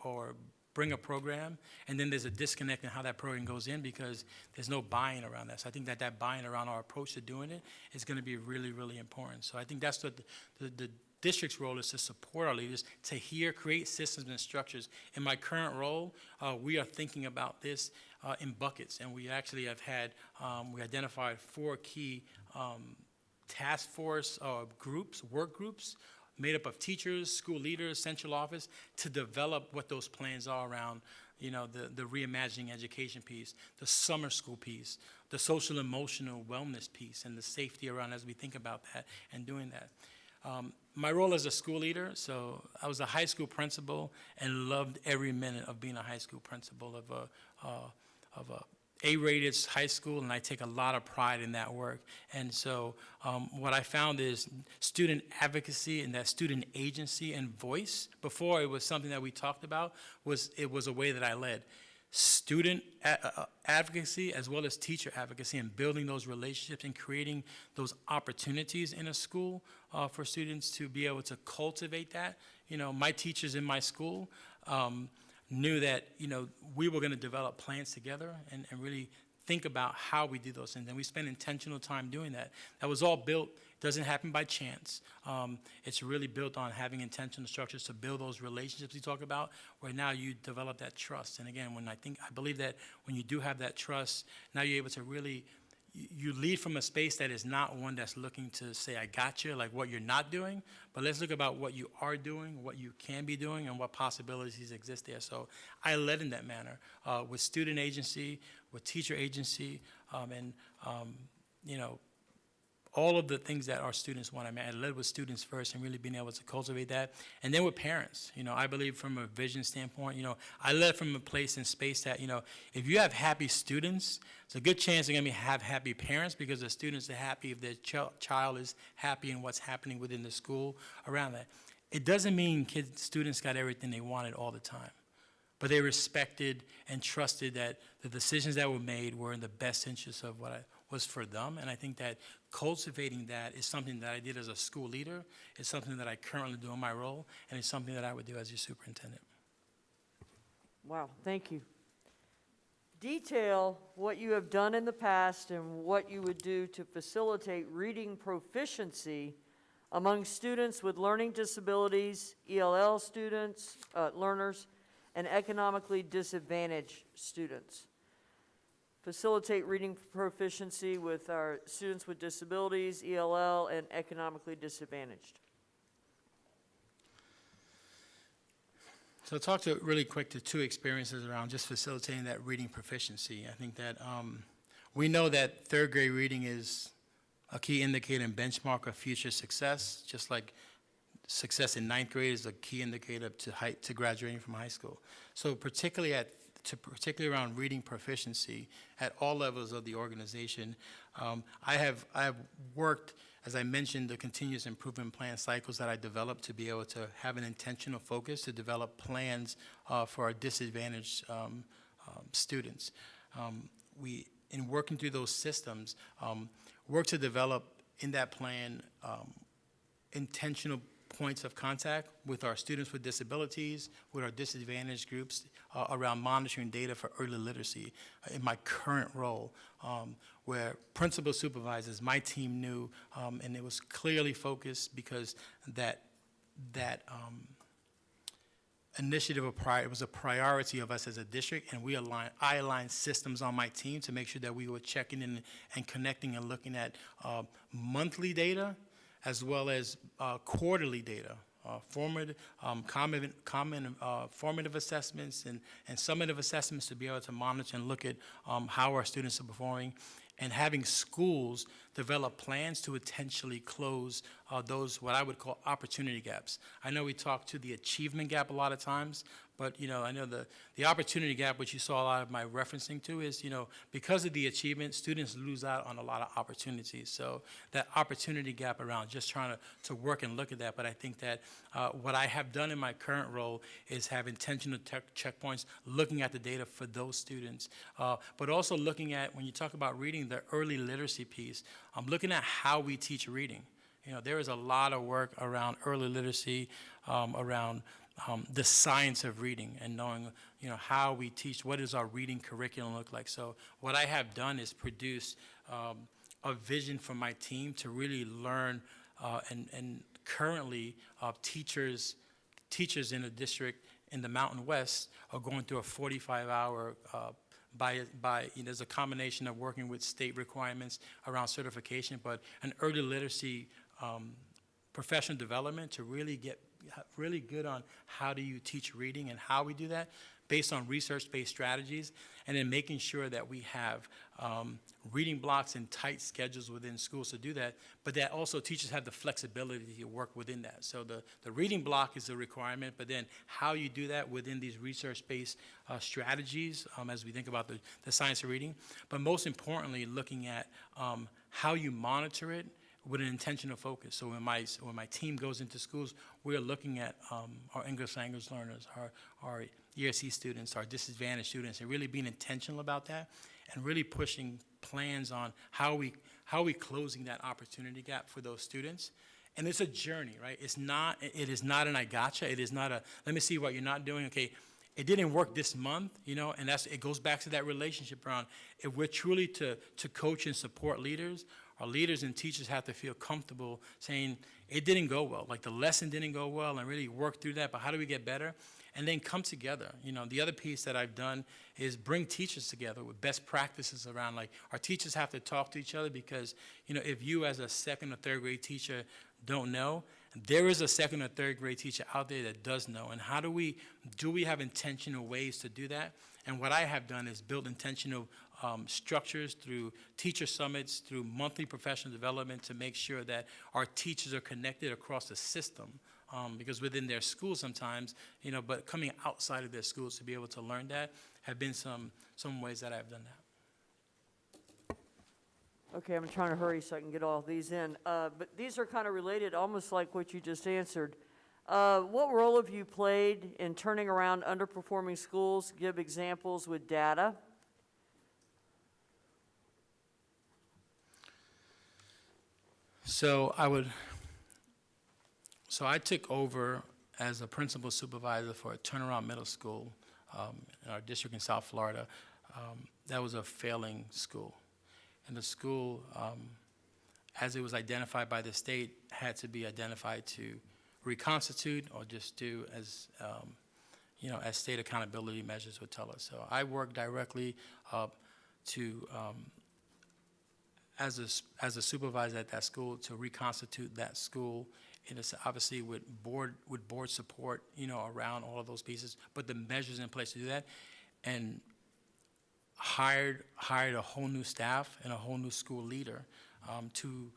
or bring a program, and then there's a disconnect in how that program goes in because there's no buy-in around that. So I think that buy-in around our approach to doing it is going to be really, really important. So I think that's what the district's role is, to support our leaders, to create systems and structures. In my current role, we are thinking about this in buckets, and we actually have had, we identified 4 key task force work groups, made up of teachers, school leaders, central office, to develop what those plans are around, the reimagining education piece, the summer school piece, the social emotional wellness piece, and the safety around as we think about that and doing that. My role as a school leader, so I was a high school principal and loved every minute of being a high school principal of a A-rated high school, and I take a lot of pride in that work. And so what I found is student advocacy and that student agency and voice, before it was something that we talked about, it was a way that I led. Student advocacy as well as teacher advocacy, and building those relationships and creating those opportunities in a school for students to be able to cultivate that. My teachers in my school knew that, we were going to develop plans together and really think about how we do those things. And we spent intentional time doing that. That was all built, doesn't happen by chance. It's really built on having intentional structures to build those relationships we talk about, where now you develop that trust. And again, I believe that when you do have that trust, now you're able to really, you lead from a space that is not one that's looking to say, I got you, like what you're not doing, but let's look about what you are doing, what you can be doing, and what possibilities exist there. So I led in that manner with student agency, with teacher agency, and all of the things that our students want. I led with students first and really being able to cultivate that. And then with parents, I believe from a vision standpoint, I led from a place and space that, if you have happy students, it's a good chance they're going to have happy parents, because the students are happy if their child is happy in what's happening within the school around that. It doesn't mean students got everything they wanted all the time, but they respected and trusted that the decisions that were made were in the best interest of what was for them. And I think that cultivating that is something that I did as a school leader. It's something that I currently do in my role, and it's something that I would do as your superintendent. Wow, thank you. Detail what you have done in the past and what you would do to facilitate reading proficiency among students with learning disabilities, ELL students, learners, and economically disadvantaged students. Facilitate reading proficiency with our students with disabilities, ELL, and economically disadvantaged. So I'll talk really quick to 2 experiences around just facilitating that reading proficiency. I think that we know that 3rd grade reading is a key indicator and benchmark of future success, just like success in 9th grade is a key indicator to graduating from high school. So particularly around reading proficiency at all levels of the organization, I have worked, as I mentioned, the continuous improvement plan cycles that I developed to be able to have an intentional focus to develop plans for our disadvantaged students. In working through those systems, work to develop in that plan intentional points of contact with our students with disabilities, with our disadvantaged groups around monitoring data for early literacy in my current role, where principal supervisors, my team knew, and it was clearly focused because that initiative it was a priority of us as a district, and I aligned systems on my team to make sure that we were checking in and connecting and looking at monthly data as well as quarterly data formative assessments and summative assessments to be able to monitor and look at how our students are performing, and having schools develop plans to intentionally close those, what I would call opportunity gaps. I know we talk to the achievement gap a lot of times, but, I know the opportunity gap, which you saw a lot of my referencing to, is, because of the achievement, students lose out on a lot of opportunities. So that opportunity gap around just trying to work and look at that. But I think that what I have done in my current role is have intentional checkpoints, looking at the data for those students, but also looking at, when you talk about reading, the early literacy piece, I'm looking at how we teach reading. There is a lot of work around early literacy, around the science of reading, and knowing, how we teach, what does our reading curriculum look like. So what I have done is produce a vision for my team to really learn, and currently teachers in the district in the Mountain West are going through a 45-hour there's a combination of working with state requirements around certification, but an early literacy professional development to really get really good on how do you teach reading and how we do that based on research-based strategies, and then making sure that we have reading blocks and tight schedules within schools to do that, but that also teachers have the flexibility to work within that. So the reading block is a requirement, but then how you do that within these research-based strategies as we think about the science of reading, but most importantly, looking at how you monitor it with an intentional focus. So when my team goes into schools, we're looking at our English language learners, our ERC students, our disadvantaged students, and really being intentional about that, and really pushing plans on how we closing that opportunity gap for those students. And it's a journey, right? It is not an I gotcha. It is not a let me see what you're not doing. Okay, it didn't work this month, and it goes back to that relationship around if we're truly to coach and support leaders. Our leaders and teachers have to feel comfortable saying it didn't go well, like the lesson didn't go well, and really work through that, but how do we get better? And then come together. The other piece that I've done is bring teachers together with best practices around, like our teachers have to talk to each other because, if you as a second or third grade teacher don't know, there is a second or third grade teacher out there that does know. And how do we have intentional ways to do that? And what I have done is build intentional structures through teacher summits, through monthly professional development to make sure that our teachers are connected across the system. Because within their school sometimes, but coming outside of their schools to be able to learn that have been some ways that I've done that. Okay, I'm trying to hurry so I can get all these in. But these are kind of related, almost like what you just answered. What role have you played in turning around underperforming schools? Give examples with data. So I took over as a principal supervisor for a turnaround middle school in our district in South Florida. That was a failing school. And the school, as it was identified by the state, had to be identified to reconstitute or just do as, as state accountability measures would tell us. So I worked directly to as a supervisor at that school to reconstitute that school. And it's obviously with board support, around all of those pieces, but the measures in place to do that, and hired a whole new staff and a whole new school leader to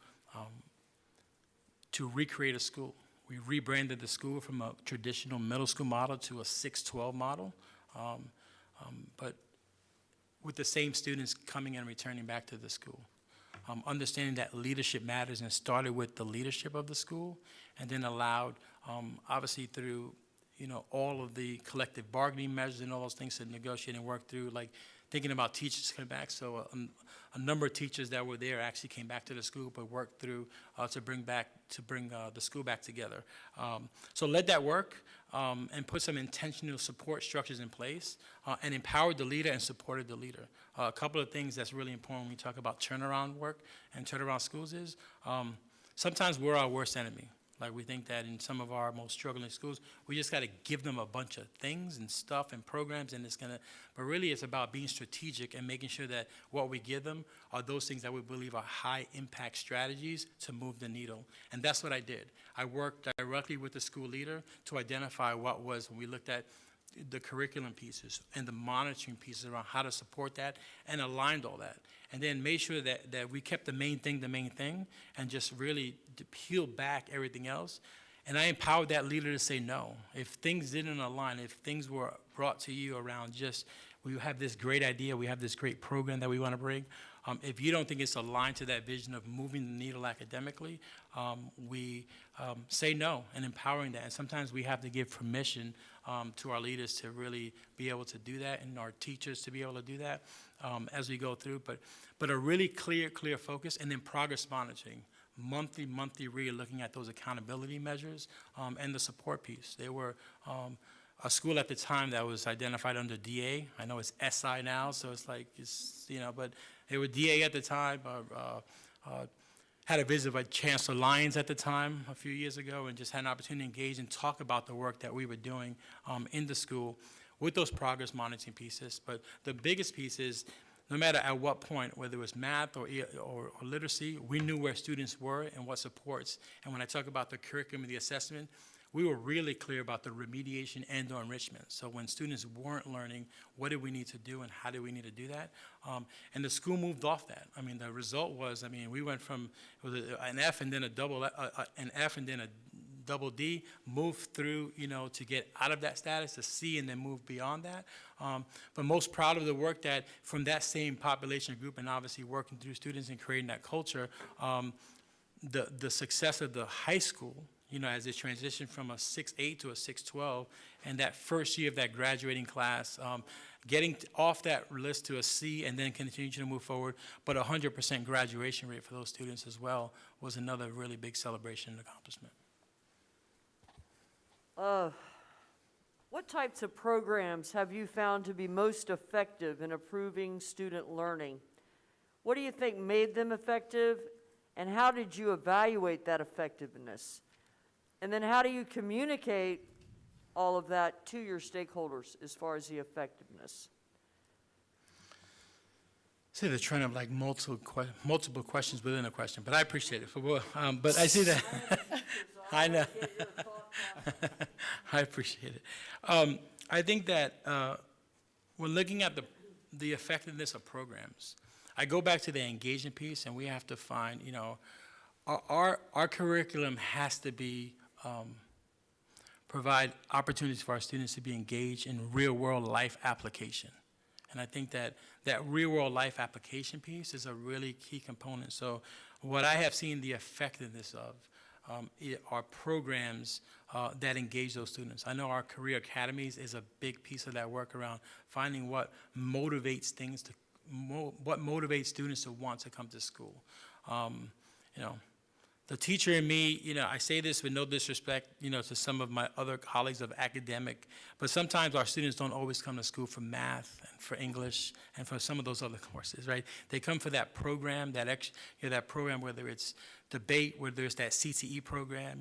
recreate a school. We rebranded the school from a traditional middle school model to a 6-12 model, but with the same students coming and returning back to the school. Understanding that leadership matters, and started with the leadership of the school, and then allowed, obviously through, all of the collective bargaining measures and all those things to negotiate and work through, like thinking about teachers coming back. So a number of teachers that were there actually came back to the school, but worked through to bring the school back together. So let that work and put some intentional support structures in place and empowered the leader and supported the leader. A couple of things that's really important when we talk about turnaround work and turnaround schools is sometimes we're our worst enemy. Like, we think that in some of our most struggling schools, we just got to give them a bunch of things and stuff and programs, and but really it's about being strategic and making sure that what we give them are those things that we believe are high-impact strategies to move the needle. And that's what I did. I worked directly with the school leader to identify what was, when we looked at the curriculum pieces and the monitoring pieces around how to support that, and aligned all that. And then made sure that we kept the main thing, and just really peeled back everything else. And I empowered that leader to say no. If things didn't align, if things were brought to you around just, we have this great idea, we have this great program that we want to bring, if you don't think it's aligned to that vision of moving the needle academically, we say no, and empowering that. And sometimes we have to give permission to our leaders to really be able to do that, and our teachers to be able to do that as we go through. But a really clear focus, and then progress monitoring. Monthly really looking at those accountability measures and the support piece. They were a school at the time that was identified under DA. I know it's SI now, so it's like, but they were DA at the time. Had a visit with Chancellor Lyons at the time a few years ago, and just had an opportunity to engage and talk about the work that we were doing in the school with those progress monitoring pieces. But the biggest piece is, no matter at what point, whether it was math or literacy, we knew where students were and what supports. And when I talk about the curriculum and the assessment, we were really clear about the remediation and/or enrichment. So when students weren't learning, what did we need to do and how did we need to do that? And the school moved off that. I mean, the result was, we went from, it was an F and then an F and then a double D, moved through, to get out of that status, to C, and then move beyond that. But most proud of the work that from that same population group, and obviously working through students and creating that culture, the success of the high school, as they transition from a 6.8 to a 6.12, and that first year of that graduating class, getting off that list to a C and then continuing to move forward, but 100% graduation rate for those students as well was another really big celebration and accomplishment. What types of programs have you found to be most effective in improving student learning? What do you think made them effective, and how did you evaluate that effectiveness? And then how do you communicate all of that to your stakeholders as far as the effectiveness? See the trend of like multiple questions within a question, but I appreciate it. But I see that. I know. I appreciate it. I think that when looking at the effectiveness of programs, I go back to the engagement piece, and we have to find, our curriculum has to be provide opportunities for our students to be engaged in real-world life application. And I think that real-world life application piece is a really key component. So what I have seen the effectiveness of are programs that engage those students. I know our career academies is a big piece of that work around finding what motivates students to want to come to school. The teacher in me, I say this with no disrespect, to some of my other colleagues of academic, but sometimes our students don't always come to school for math and for English and for some of those other courses, right? They come for that program, that program, whether it's debate, whether it's that CTE program,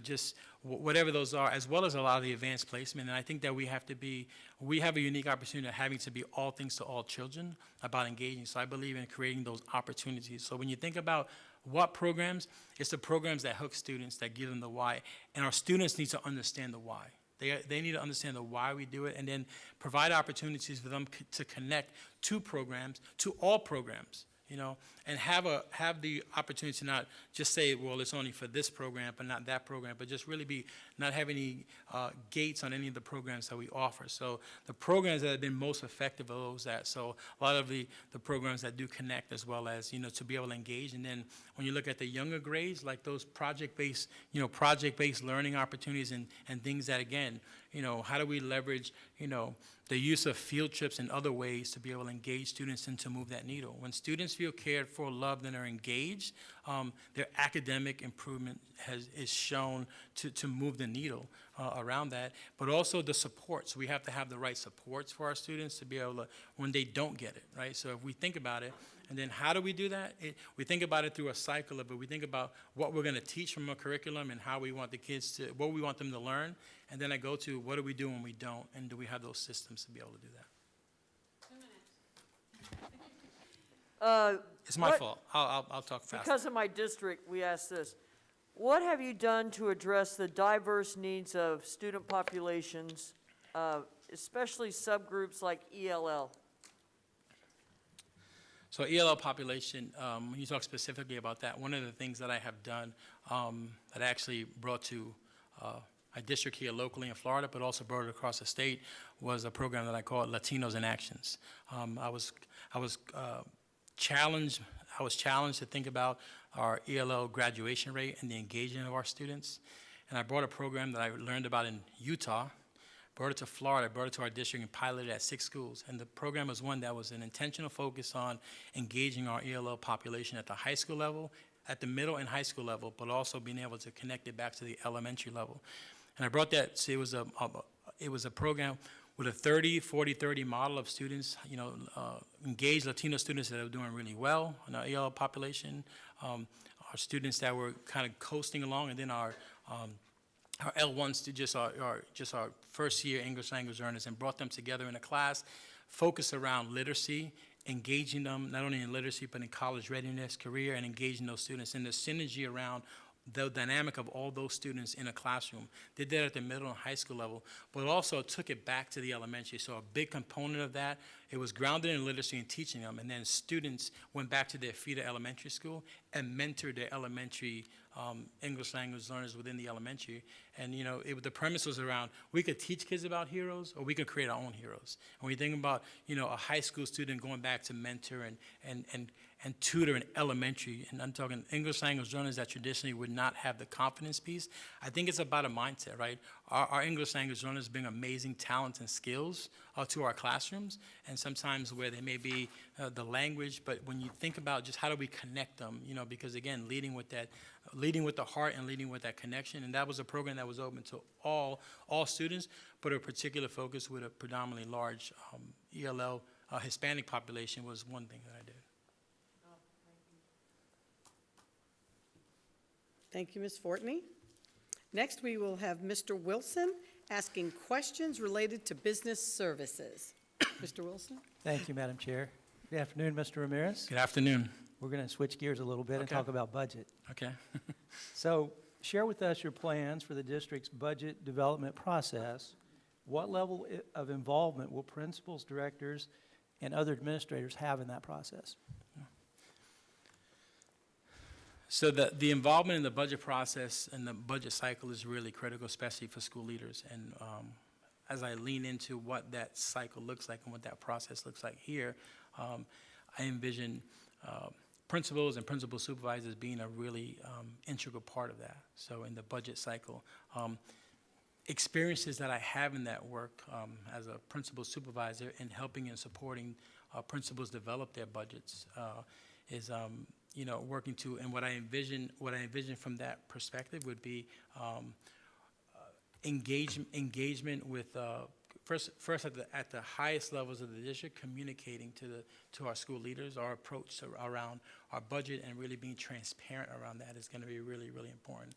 just whatever those are, as well as a lot of the advanced placement. And I think that we have a unique opportunity of having to be all things to all children about engaging. So I believe in creating those opportunities. So when you think about what programs, it's the programs that hook students, that give them the why. And our students need to understand the why. They need to understand the why we do it, and then provide opportunities for them to connect to programs, to all programs, and have the opportunity to not just say, well, it's only for this program but not that program, but just really not have any gates on any of the programs that we offer. So the programs that have been most effective are those so a lot of the programs that do connect, as well as, to be able to engage. And then when you look at the younger grades, like those project-based learning opportunities and things that, again, how do we leverage, the use of field trips and other ways to be able to engage students and to move that needle. When students feel cared for, loved, and are engaged, their academic improvement is shown to move the needle around that, but also the supports. We have to have the right supports for our students to be able to, when they don't get it, right? So if we think about it, And then how do we do that? We think about it through a cycle of it. We think about what we're going to teach from a curriculum and how we want the kids to, what we want them to learn. And then I go to what do we do when we don't, and do we have those systems to be able to do that? It's my fault. I'll talk fast. Because of my district, we ask this. What have you done to address the diverse needs of student populations, especially subgroups like ELL? So ELL population, when you talk specifically about that, one of the things that I have done that I actually brought to a district here locally in Florida, but also brought it across the state, was a program that I called Latinos in Actions. I was challenged to think about our ELL graduation rate and the engagement of our students. And I brought a program that I learned about in Utah, brought it to Florida, brought it to our district and piloted it at 6 schools. And the program was one that was an intentional focus on engaging our ELL population at the high school level, at the middle and high school level, but also being able to connect it back to the elementary level. And I brought that, so it was a program with a 30-40-30 model of students, engaged Latino students that are doing really well in our ELL population, our students that were kind of coasting along, and then our L1s to just our first year English language learners, and brought them together in a class focused around literacy, engaging them not only in literacy but in college readiness, career, and engaging those students, and the synergy around the dynamic of all those students in a classroom. Did that at the middle and high school level, but also took it back to the elementary. So a big component of that, it was grounded in literacy and teaching them, and then students went back to their feeder elementary school and mentored their elementary English language learners within the elementary. And the premise was around, we could teach kids about heroes, or we could create our own heroes. And when you think about, a high school student going back to mentor and tutor in elementary, and I'm talking English language learners that traditionally would not have the confidence piece, I think it's about a mindset, right? Our English language learners bring amazing talents and skills to our classrooms, and sometimes where they may be the language, but when you think about just how do we connect them, because again, leading with the heart and leading with that connection, and that was a program that was open to all students, but a particular focus with a predominantly large ELL Hispanic population was one thing that I did. Thank you, Ms. Fortney. Next, we will have Mr. Wilson asking questions related to business services. Mr. Wilson? Thank you, Madam Chair. Good afternoon, Mr. Ramirez. Good afternoon. We're going to switch gears a little bit and Okay. talk about budget. Okay. So share with us your plans for the district's budget development process. What level of involvement will principals, directors, and other administrators have in that process? So the involvement in the budget process and the budget cycle is really critical, especially for school leaders. And as I lean into what that cycle looks like and what that process looks like here, I envision principals and principal supervisors being a really integral part of that. So in the budget cycle, experiences that I have in that work as a principal supervisor in helping and supporting principals develop their budgets is working to, and what I envision from that perspective would be engagement with first at the highest levels of the district, communicating to our school leaders our approach around our budget, and really being transparent around that is going to be really, really important.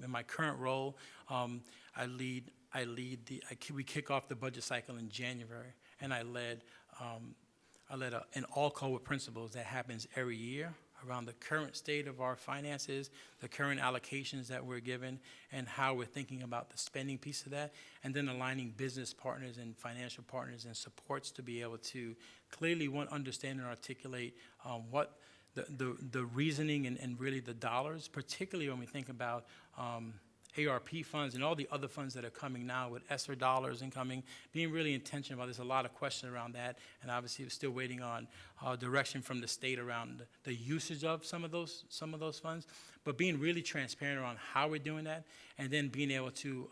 In my current role, we kick off the budget cycle in January, and I led an all-call with principals that happens every year around the current state of our finances, the current allocations that we're given, and how we're thinking about the spending piece of that, and then aligning business partners and financial partners and supports to be able to clearly, understand and articulate what the reasoning and really the dollars, particularly when we think about ARP funds and all the other funds that are coming now with ESSER dollars incoming, being really intentional about. There's a lot of questions around that, and obviously we're still waiting on direction from the state around the usage of some of those funds. But being really transparent around how we're doing that, and then being able to,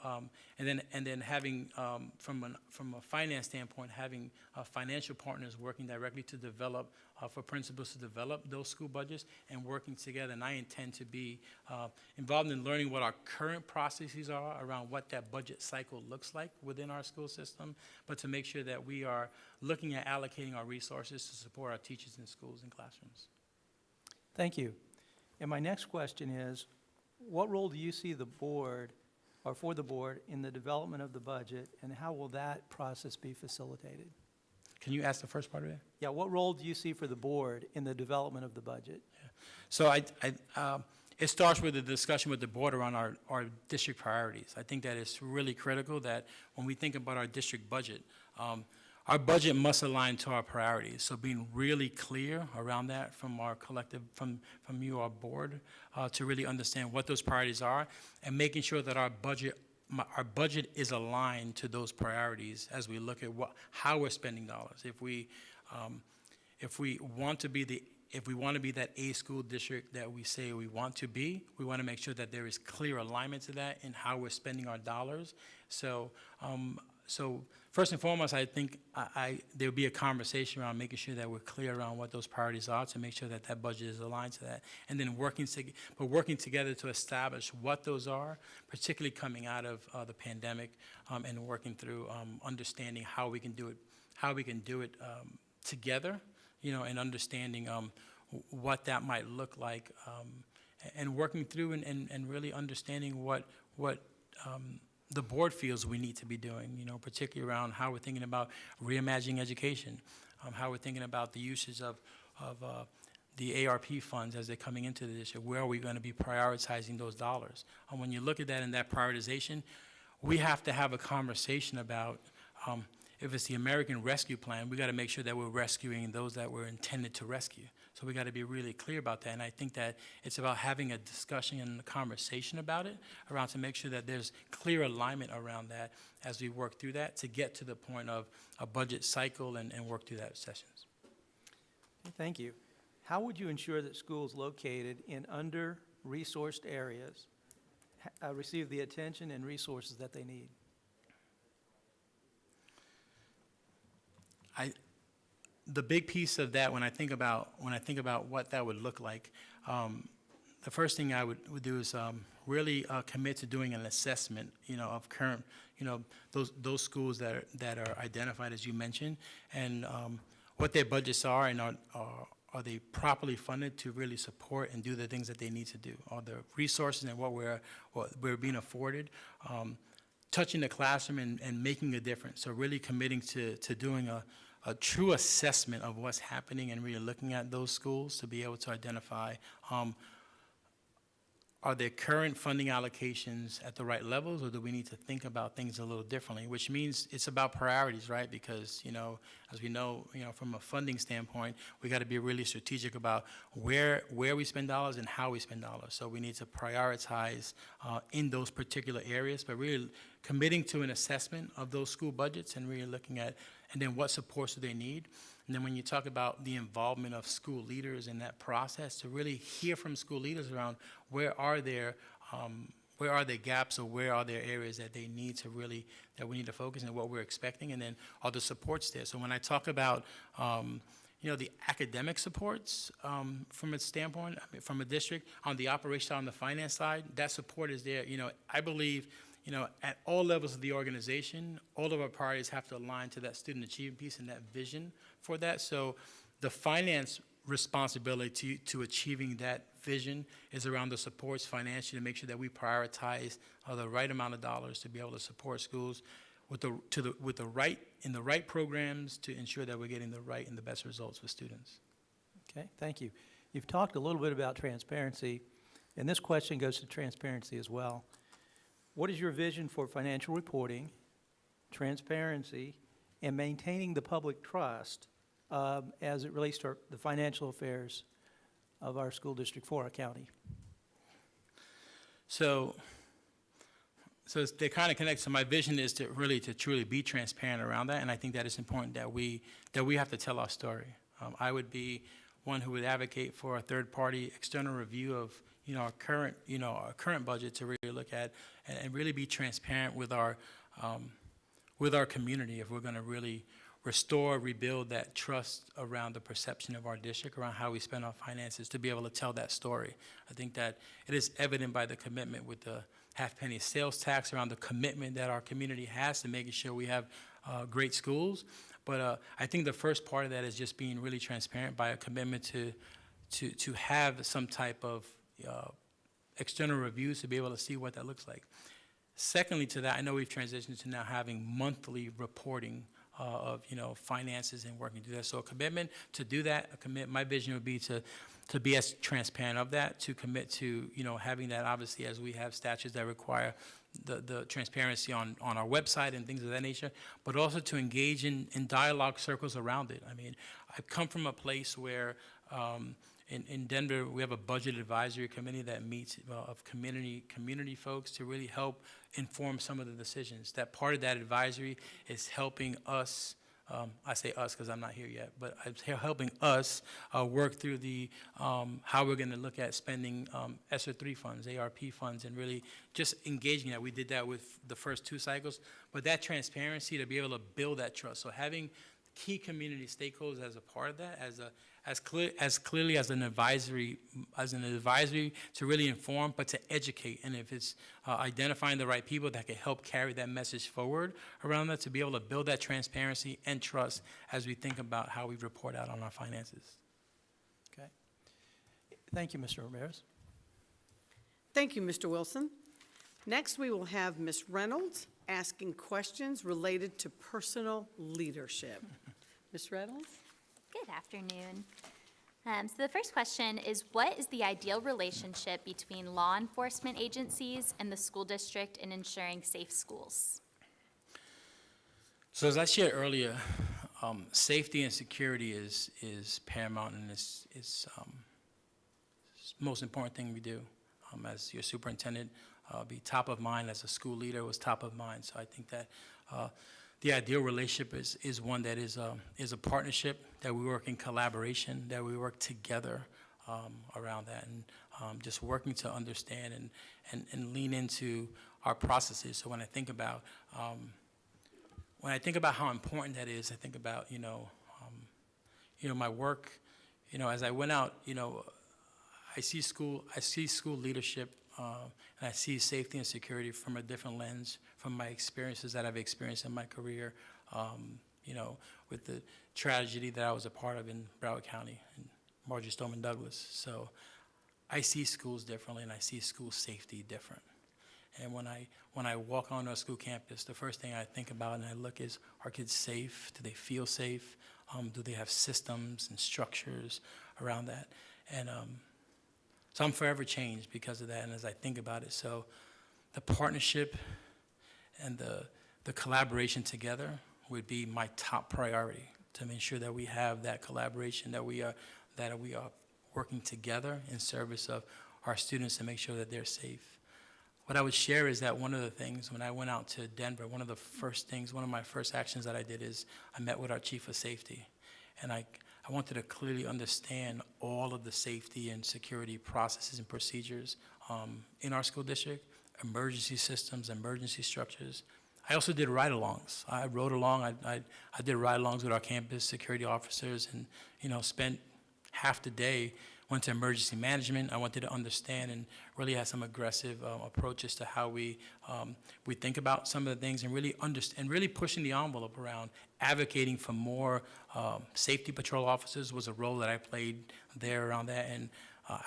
and then having from a finance standpoint, having financial partners working directly to develop for principals to develop those school budgets and working together. And I intend to be involved in learning what our current processes are around what that budget cycle looks like within our school system, but to make sure that we are looking at allocating our resources to support our teachers in schools and classrooms. Thank you. And my next question is, what role do you see the board, or for the board, in the development of the budget, and how will that process be facilitated? Can you ask the first part of it? Yeah, what role do you see for the board in the development of the budget? So it starts with a discussion with the board around our district priorities. I think that it's really critical that when we think about our district budget, our budget must align to our priorities. So being really clear around that from our collective, from you, our board, to really understand what those priorities are, and making sure that our budget is aligned to those priorities as we look at how we're spending dollars. If we want to be that A school district that we say we want to be, we want to make sure that there is clear alignment to that in how we're spending our dollars. So first and foremost, I think there'll be a conversation around making sure that we're clear around what those priorities are to make sure that that budget is aligned to that. And then working together to establish what those are, particularly coming out of the pandemic, and working through understanding how we can do it together, and understanding what that might look like, and working through and really understanding what the board feels we need to be doing, particularly around how we're thinking about reimagining education, how we're thinking about the usage of the ARP funds as they're coming into the district. Where are we going to be prioritizing those dollars? And when you look at that in that prioritization, we have to have a conversation about if it's the American Rescue Plan, we got to make sure that we're rescuing those that we're intended to rescue. So we got to be really clear about that. And I think that it's about having a discussion and a conversation about it, around to make sure that there's clear alignment around that as we work through that to get to the point of a budget cycle and work through that sessions. Thank you. How would you ensure that schools located in under-resourced areas receive the attention and resources that they need? The big piece of that, when I think about what that would look like, the first thing I would do is really commit to doing an assessment, of current, those schools that are identified as you mentioned, and what their budgets are, and are they properly funded to really support and do the things that they need to do? Are the resources and what we're being afforded, touching the classroom and making a difference? So really committing to doing a true assessment of what's happening and really looking at those schools to be able to identify, are their current funding allocations at the right levels, or do we need to think about things a little differently? Which means it's about priorities, right? Because, as we know, from a funding standpoint, we got to be really strategic about where we spend dollars and how we spend dollars. So we need to prioritize in those particular areas, but really committing to an assessment of those school budgets and really looking at, and then what supports do they need? And then when you talk about the involvement of school leaders in that process, to really hear from school leaders around where are their gaps, or where are there areas that they need to really, that we need to focus on, what we're expecting, and then are the supports there. So when I talk about the academic supports from a standpoint, from a district, on the operation, on the finance side, that support is there. I believe at all levels of the organization, all of our priorities have to align to that student achievement piece and that vision for that. So the finance responsibility to achieving that vision is around the supports financially, to make sure that we prioritize the right amount of dollars to be able to support schools with the right programs to ensure that we're getting the right and the best results for students. Okay, thank you. You've talked a little bit about transparency, and this question goes to transparency as well. What is your vision for financial reporting, transparency, and maintaining the public trust as it relates to the financial affairs of our school district for our county? So they kind of connect. So my vision is to truly be transparent around that, and I think that it's important that we have to tell our story. I would be one who would advocate for a third-party external review of our current budget to really look at and really be transparent with our community if we're going to really restore, rebuild that trust around the perception of our district, around how we spend our finances, to be able to tell that story. I think that it is evident by the commitment with the half-penny sales tax, around the commitment that our community has to making sure we have great schools. But I think the first part of that is just being really transparent by a commitment to have some type of external reviews to be able to see what that looks like. Secondly to that, I know we've transitioned to now having monthly reporting of, finances and working through that. So a commitment to do that, my vision would be to be as transparent of that, to commit to, having that, obviously, as we have statutes that require the transparency on our website and things of that nature, but also to engage in dialogue circles around it. I mean, I've come from a place where in Denver, we have a budget advisory committee that meets of community folks to really help inform some of the decisions. That part of that advisory is helping us, I say us because I'm not here yet, but it's helping us work through the how we're going to look at spending ESSER 3 funds, ARP funds, and really just engaging that. We did that with the first 2 cycles, but that transparency to be able to build that trust. So having key community stakeholders as a part of that, as clearly as an advisory to really inform, but to educate. And if it's identifying the right people that can help carry that message forward around that, to be able to build that transparency and trust as we think about how we report out on our finances. Okay. Thank you, Mr. Ramirez. Thank you, Mr. Wilson. Next, we will have Ms. Reynolds asking questions related to personal leadership. Ms. Reynolds? Good afternoon. So the first question is, what is the ideal relationship between law enforcement agencies and the school district in ensuring safe schools? So as I shared earlier, safety and security is paramount, and it's the most important thing we do. As your superintendent, be top of mind. As a school leader, was top of mind. So I think that the ideal relationship is one that is a partnership, that we work in collaboration, that we work together around that, and just working to understand and lean into our processes. So when I think about how important that is, I think about my work. As I went out, I see school leadership. And I see safety and security from a different lens, from my experiences that I've experienced in my career, with the tragedy that I was a part of in Broward County, in Marjorie Stoneman Douglas. So I see schools differently, and I see school safety different. And when I walk onto a school campus, the first thing I think about and I look is, are kids safe? Do they feel safe? Do they have systems and structures around that? And so I'm forever changed because of that, and as I think about it. So the partnership and the collaboration together would be my top priority, to make sure that we have that collaboration, that we are working together in service of our students to make sure that they're safe. What I would share is that one of the things, when I went out to Denver, one of my first actions that I did is I met with our chief of safety, and I wanted to clearly understand all of the safety and security processes and procedures in our school district, emergency systems, emergency structures. I also did ride-alongs. I rode along. I did ride-alongs with our campus security officers, and spent half the day. Went to emergency management. I wanted to understand and really have some aggressive approaches to how we think about some of the things, and really pushing the envelope around advocating for more safety patrol officers was a role that I played there around that, and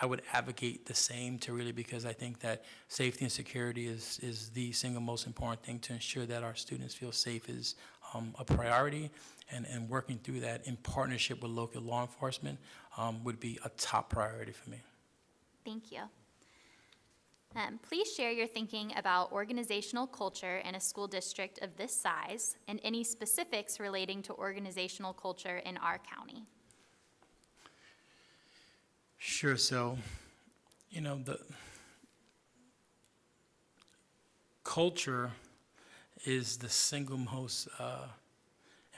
I would advocate the same because I think that safety and security is the single most important thing to ensure that our students feel safe is a priority, and working through that in partnership with local law enforcement would be a top priority for me. Thank you. Please share your thinking about organizational culture in a school district of this size, and any specifics relating to organizational culture in our county. Sure. So, the culture is the single most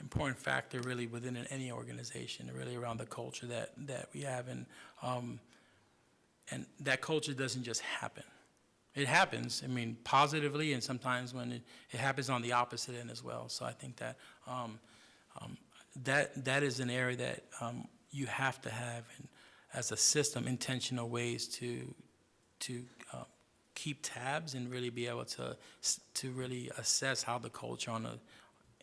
important factor really within any organization, really around the culture that we have. And that culture doesn't just happen. It happens, positively, and sometimes when it happens on the opposite end as well. So I think that that is an area that you have to have, as a system, intentional ways to keep tabs and really be able to really assess how the culture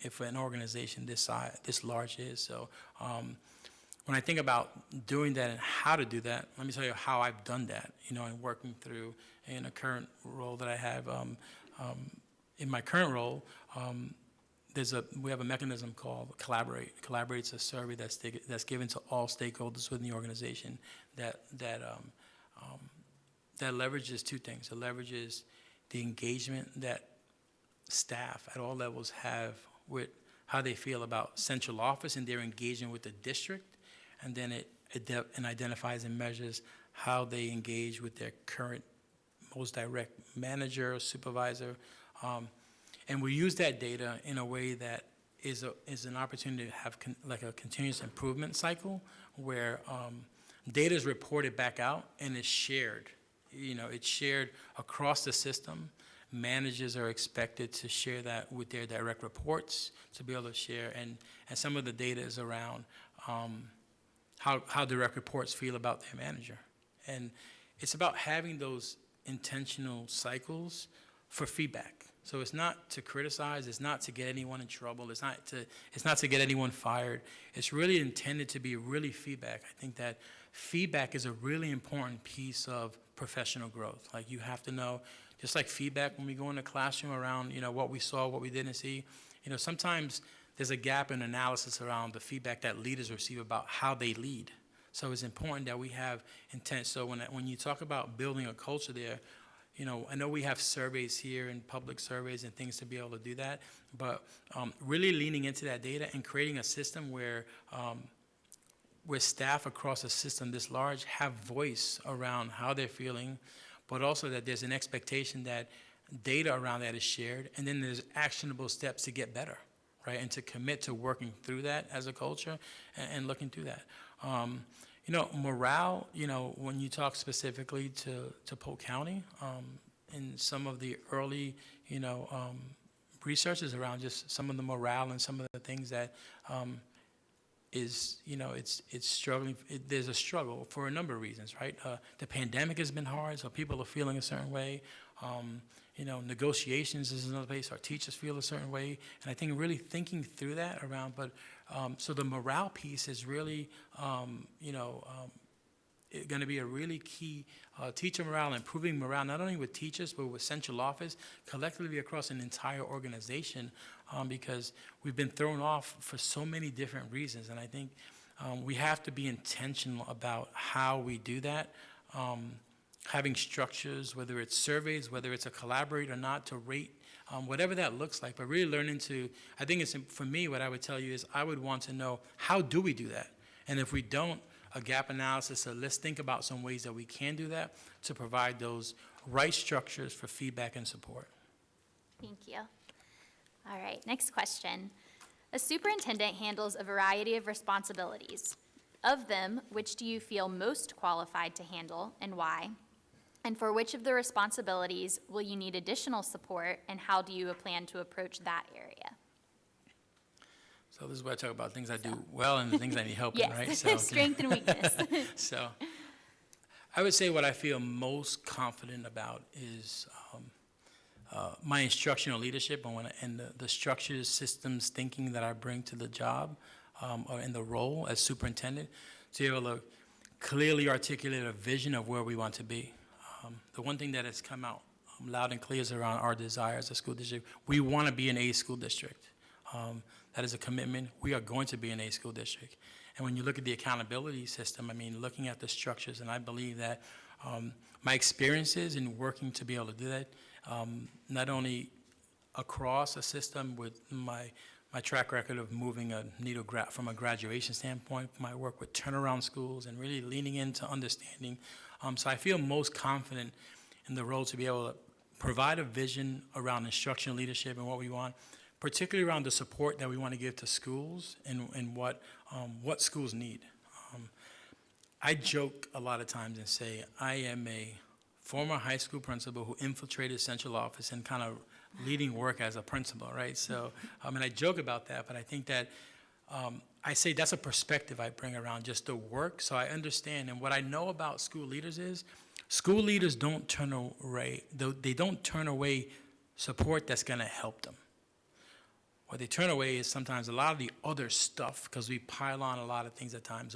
if an organization this size, this large is. So when I think about doing that and how to do that, let me tell you how I've done that, and working through in a current role that I have. In my current role, we have a mechanism called Collaborate. Collaborate's a survey that's given to all stakeholders within the organization that leverages two things. It leverages the engagement that staff at all levels have with how they feel about central office and their engagement with the district, and then it identifies and measures how they engage with their current most direct manager or supervisor. And we use that data in a way that is an opportunity to have like a continuous improvement cycle where data is reported back out and is shared. It's shared across the system. Managers are expected to share that with their direct reports to be able to share. And some of the data is around how direct reports feel about their manager. And it's about having those intentional cycles for feedback. So it's not to criticize, it's not to get anyone in trouble, it's not to get anyone fired. It's really intended to be really feedback. I think that feedback is a really important piece of professional growth. Like, you have to know, just like feedback when we go in the classroom around, what we saw, what we didn't see. Sometimes there's a gap in analysis around the feedback that leaders receive about how they lead. So it's important that we have intent. So when you talk about building a culture there, I know we have surveys here and public surveys and things to be able to do that, but really leaning into that data and creating a system where staff across a system this large have voice around how they're feeling, but also that there's an expectation that data around that is shared, and then there's actionable steps to get better, right? And to commit to working through that as a culture and looking through that. Morale, when you talk specifically to Polk County, in some of the early, researches around just some of the morale and some of the things that it's struggling. There's a struggle for a number of reasons, right? The pandemic has been hard, so people are feeling a certain way. Negotiations is another place. Our teachers feel a certain way, and I think really thinking through that around. But so the morale piece is really, going to be a really key teacher morale, improving morale, not only with teachers, but with central office, collectively across an entire organization, because we've been thrown off for so many different reasons. And I think we have to be intentional about how we do that, having structures, whether it's surveys, whether it's a collaborate or not, to rate, whatever that looks like, but really learning to, I think it's, for me, what I would tell you is I would want to know, how do we do that? And if we don't, a gap analysis, so let's think about some ways that we can do that to provide those right structures for feedback and support. Thank you. All right, next question. A superintendent handles a variety of responsibilities. Of them, which do you feel most qualified to handle and why? And for which of the responsibilities will you need additional support, and how do you plan to approach that area? So this is where I talk about things I do well and the things I need help in, right? Yes, So, strength and weakness. So I would say what I feel most confident about is my instructional leadership and the structures, systems, thinking that I bring to the job or in the role as superintendent, to be able to clearly articulate a vision of where we want to be. The one thing that has come out loud and clear is around our desire as a school district. We want to be an A school district. That is a commitment. We are going to be an A school district. And when you look at the accountability system, I mean, looking at the structures, and I believe that my experiences in working to be able to do that, not only across a system with my track record of moving a needle from a graduation standpoint, my work with turnaround schools and really leaning into understanding. So I feel most confident in the role to be able to provide a vision around instructional leadership and what we want, particularly around the support that we want to give to schools and what schools need. I joke a lot of times and say I am a former high school principal who infiltrated central office and kind of leading work as a principal, right? So, and I joke about that, but I think that I say that's a perspective I bring around just the work, so I understand. And what I know about school leaders is school leaders don't turn away, they don't turn away support that's going to help them. what they turn away is sometimes a lot of the other stuff, because we pile on a lot of things at times.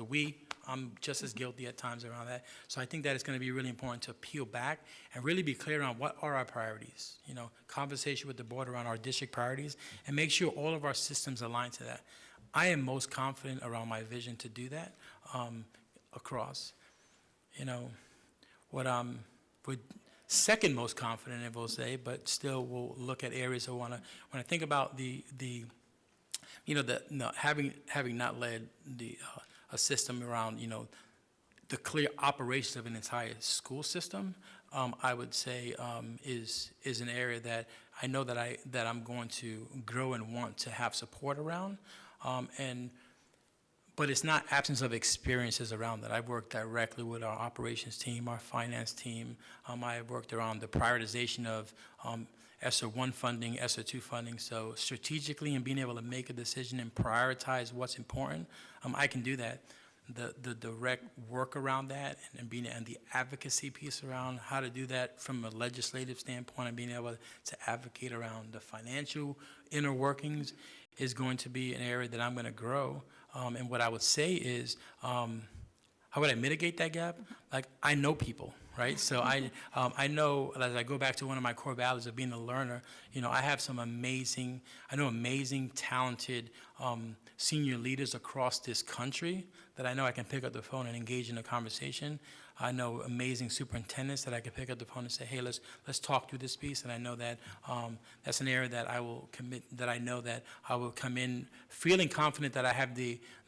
I'm just as guilty at times around that. So I think that it's going to be really important to peel back and really be clear on what are our priorities. You know, conversation with the board around our district priorities, and make sure all of our systems align to that. I am most confident around my vision to do that across. You know, what I'm second most confident in, we'll say, but still we'll look at areas I want to, when I think about having not led a system around, the clear operations of an entire school system, I would say is an area that I know that I'm going to grow and want to have support around, but it's not absence of experiences around that. I've worked directly with our operations team, our finance team. I've worked around the prioritization of ESSER 1 funding, ESSER 2 funding. So strategically and being able to make a decision and prioritize what's important, I can do that. The direct work around that and the advocacy piece around how to do that from a legislative standpoint and being able to advocate around the financial inner workings is going to be an area that I'm going to grow. And what I would say is, how would I mitigate that gap? Like, I know people, right? So I know, as I go back to one of my core values of being a learner, I have some amazing, talented senior leaders across this country that I know I can pick up the phone and engage in a conversation. I know amazing superintendents that I can pick up the phone and say, hey, let's talk through this piece. And I know that that's an area that I will commit, that I know that I will come in feeling confident that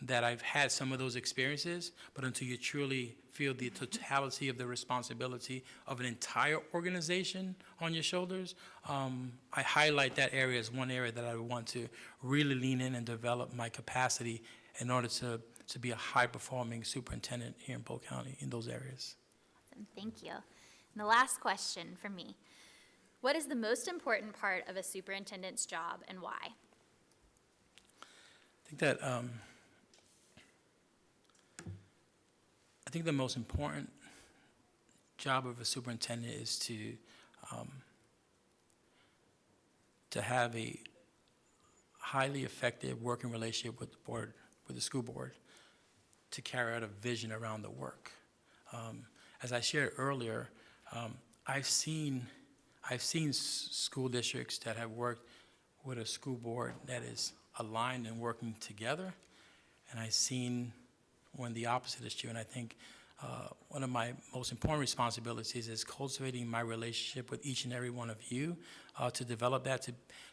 that I've had some of those experiences, but until you truly feel the totality of the responsibility of an entire organization on your shoulders, I highlight that area as one area that I would want to really lean in and develop my capacity in order to be a high-performing superintendent here in Polk County in those areas. Awesome, thank you. And the last question for me, what is the most important part of a superintendent's job and why? I think the most important job of a superintendent is to have a highly effective working relationship with the board, with the school board, to carry out a vision around the work. As I shared earlier, I've seen school districts that have worked with a school board that is aligned and working together, and I've seen when the opposite is true. And I think one of my most important responsibilities is cultivating my relationship with each and every one of you, to develop that,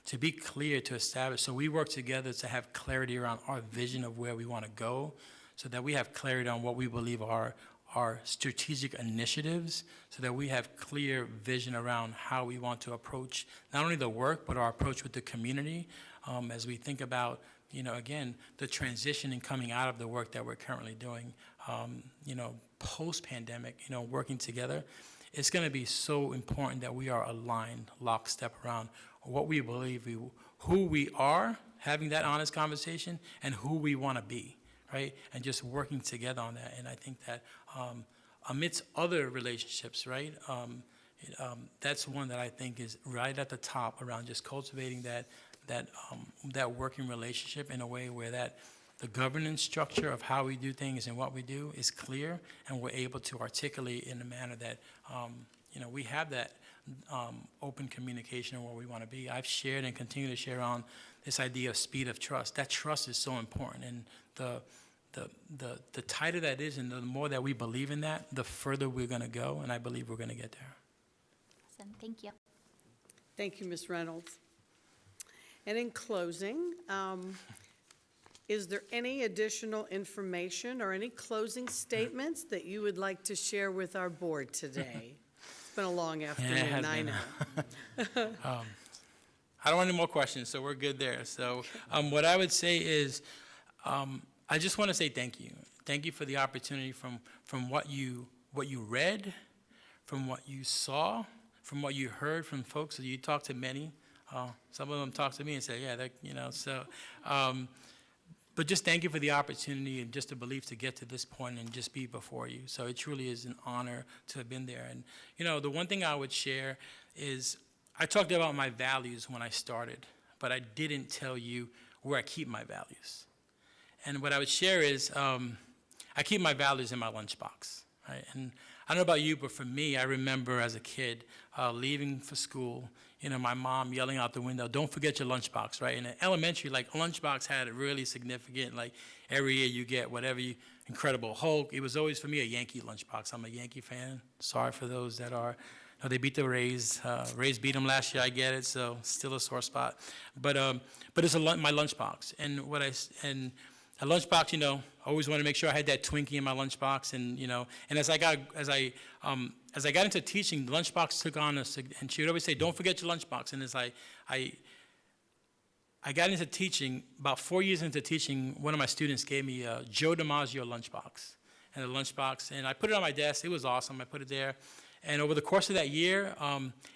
to be clear, to establish. So we work together to have clarity around our vision of where we want to go, so that we have clarity on what we believe are our strategic initiatives, so that we have clear vision around how we want to approach not only the work, but our approach with the community, as we think about, again, the transition and coming out of the work that we're currently doing, post-pandemic, working together. It's going to be so important that we are aligned, lockstep around what we believe, who we are, having that honest conversation, and who we want to be, right? And just working together on that. And I think that amidst other relationships, right, that's one that I think is right at the top around just cultivating that working relationship in a way where that the governance structure of how we do things and what we do is clear, and we're able to articulate in a manner that, we have that open communication of where we want to be. I've shared and continue to share on this idea of speed of trust. That trust is so important, and the tighter that is and the more that we believe in that, the further we're going to go, and I believe we're going to get there. Awesome, thank you. Thank you, Ms. Reynolds. And in closing, is there any additional information or any closing statements that you would like to share with our board today? It's been a long afternoon, I know. I don't want any more questions, so we're good there. So what I would say is, I just want to say thank you. Thank you for the opportunity from what you read, from what you saw, from what you heard from folks. So you talked to many. Some of them talked to me and said, yeah, but just thank you for the opportunity and just the belief to get to this point and just be before you. So it truly is an honor to have been there. And, the one thing I would share is I talked about my values when I started but I didn't tell you where I keep my values. And what I would share is I keep my values in my lunchbox, right? And I don't know about you, but for me, I remember as a kid leaving for school, my mom yelling out the window, "Don't forget your lunchbox," right? And in elementary, like, lunchbox had a really significant, like, every year you get whatever you, Incredible Hulk. It was always, for me, a Yankee lunchbox. I'm a Yankee fan. Sorry for those that are. No, they beat the Rays. Rays beat them last year, I get it, so still a sore spot. But it's my lunchbox. And a lunchbox, I always wanted to make sure I had that Twinkie in my lunchbox. And as I got into teaching, the lunchbox took on and she would always say, "Don't forget your lunchbox." And as I got into teaching, about 4 years into teaching, one of my students gave me a Joe DiMaggio lunchbox. And the lunchbox, and I put it on my desk. It was awesome. I put it there. And over the course of that year,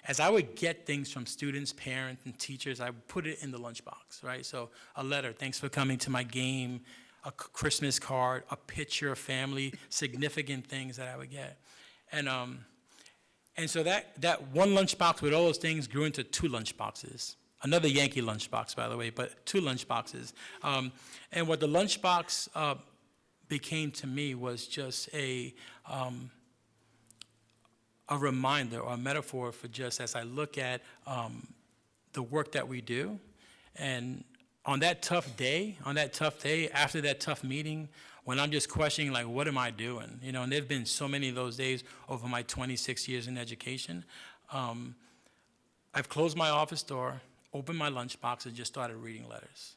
as I would get things from students, parents, and teachers, I would put it in the lunchbox, right? So a letter, "Thanks for coming to my game," a Christmas card, a picture of family, significant things that I would get. And so that one lunchbox with all those things grew into 2 lunchboxes. Another Yankee lunchbox, by the way, but 2 lunchboxes. And what the lunchbox became to me was just a reminder or a metaphor for just as I look at the work that we do. And on that tough day, after that tough meeting, when I'm just questioning, like, what am I doing? And there have been so many of those days over my 26 years in education. I've closed my office door, opened my lunchbox, and just started reading letters.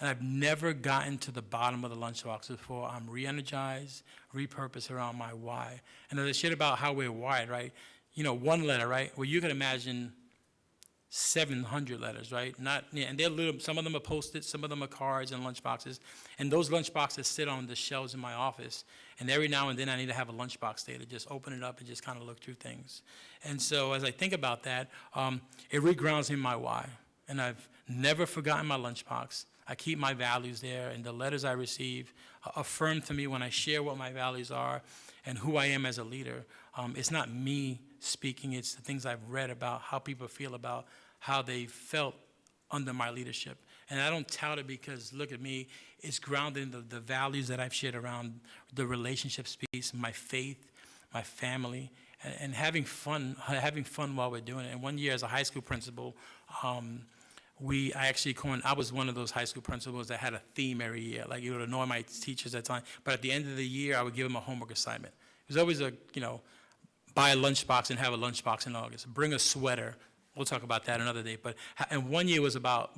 And I've never gotten to the bottom of the lunchbox before I'm re-energized, repurposed around my why. And there's shit about how we're wired, right? One letter, right? Well, you can imagine 700 letters, right? And they're little. Some of them are Post-it, some of them are cards and lunchboxes. And those lunchboxes sit on the shelves in my office. And every now and then I need to have a lunchbox day to just open it up and just kind of look through things. And so as I think about that, it regrounds me in my why. And I've never forgotten my lunchbox. I keep my values there, and the letters I receive affirm to me when I share what my values are and who I am as a leader. It's not me speaking, it's the things I've read about how people feel about how they felt under my leadership. And I don't tout it because, look at me, it's grounded in the values that I've shared around the relationships piece, my faith, my family, and having fun while we're doing it. And one year as a high school principal, I was one of those high school principals that had a theme every year. Like, it would annoy my teachers at the time, but at the end of the year, I would give them a homework assignment. It was always buy a lunchbox and have a lunchbox in August. Bring a sweater. We'll talk about that another day. And one year was about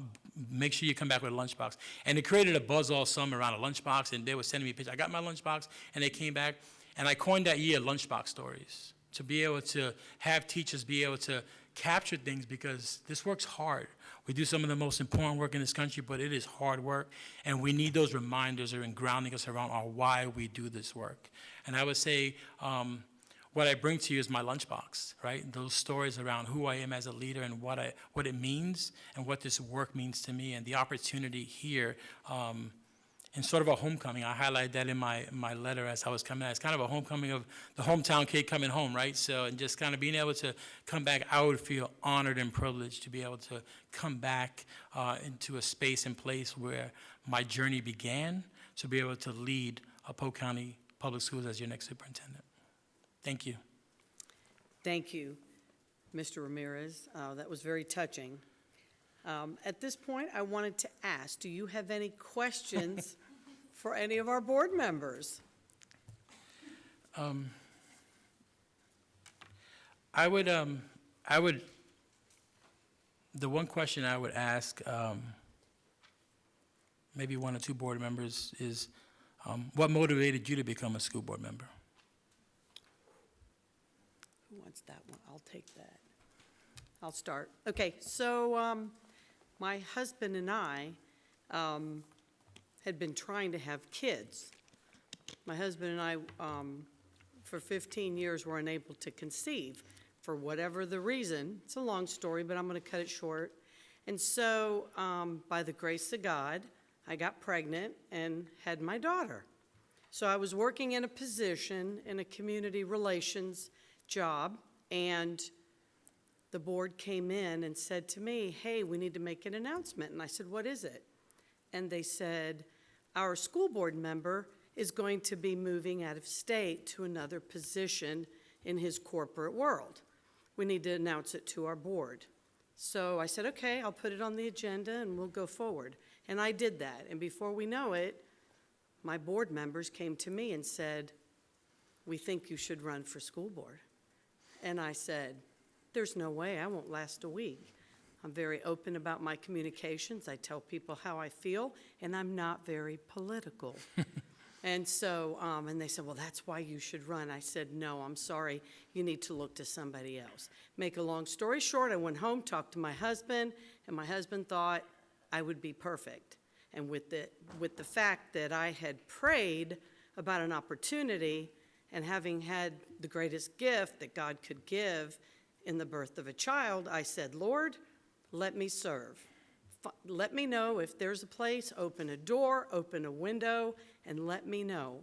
make sure you come back with a lunchbox. And it created a buzz all summer around a lunchbox, and they were sending me pictures. I got my lunchbox, and they came back, and I coined that year lunchbox stories, to be able to have teachers be able to capture things, because this work's hard. We do some of the most important work in this country, but it is hard work, and we need those reminders and grounding us around our why we do this work. And I would say what I bring to you is my lunchbox, right? Those stories around who I am as a leader and what it means and what this work means to me, and the opportunity here in sort of a homecoming. I highlighted that in my letter as I was coming out. It's kind of a homecoming of the hometown kid coming home, right? So, and just kind of being able to come back, I would feel honored and privileged to be able to come back into a space and place where my journey began, to be able to lead Polk County Public Schools as your next superintendent. Thank you. Thank you, Mr. Ramirez. That was very touching. At this point, I wanted to ask, do you have any questions for any of our board members? I would, the one question I would ask maybe one or two board members is, what motivated you to become a school board member? Who wants that one? I'll take that. I'll start. Okay, so my husband and I had been trying to have kids. My husband and I, for 15 years, were unable to conceive for whatever the reason. It's a long story, but I'm going to cut it short. And so, by the grace of God, I got pregnant and had my daughter. So I was working in a position in a community relations job, and the board came in and said to me, hey, we need to make an announcement. And I said, what is it? And they said, our school board member is going to be moving out of state to another position in his corporate world. We need to announce it to our board. So I said, okay, I'll put it on the agenda and we'll go forward. And I did that. And before we know it, my board members came to me and said, we think you should run for school board. And I said, there's no way, I won't last a week. I'm very open about my communications. I tell people how I feel, and I'm not very political. And so, and they said, well, that's why you should run. I said, no, I'm sorry. You need to look to somebody else. Make a long story short, I went home, talked to my husband, and my husband thought I would be perfect. And with the fact that I had prayed about an opportunity and having had the greatest gift that God could give in the birth of a child, I said, Lord, let me serve. Let me know if there's a place, open a door, open a window, and let me know.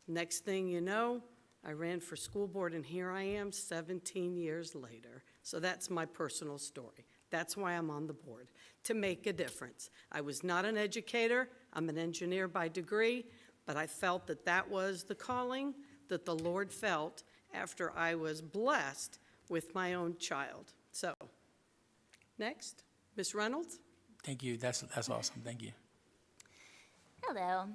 Next thing you know, I ran for school board, and here I am 17 years later. So that's my personal story. That's why I'm on the board, to make a difference. I was not an educator. I'm an engineer by degree, but I felt that that was the calling that the Lord felt after I was blessed with my own child. So, next, Ms. Reynolds. Thank you. That's awesome. Thank you. Hello.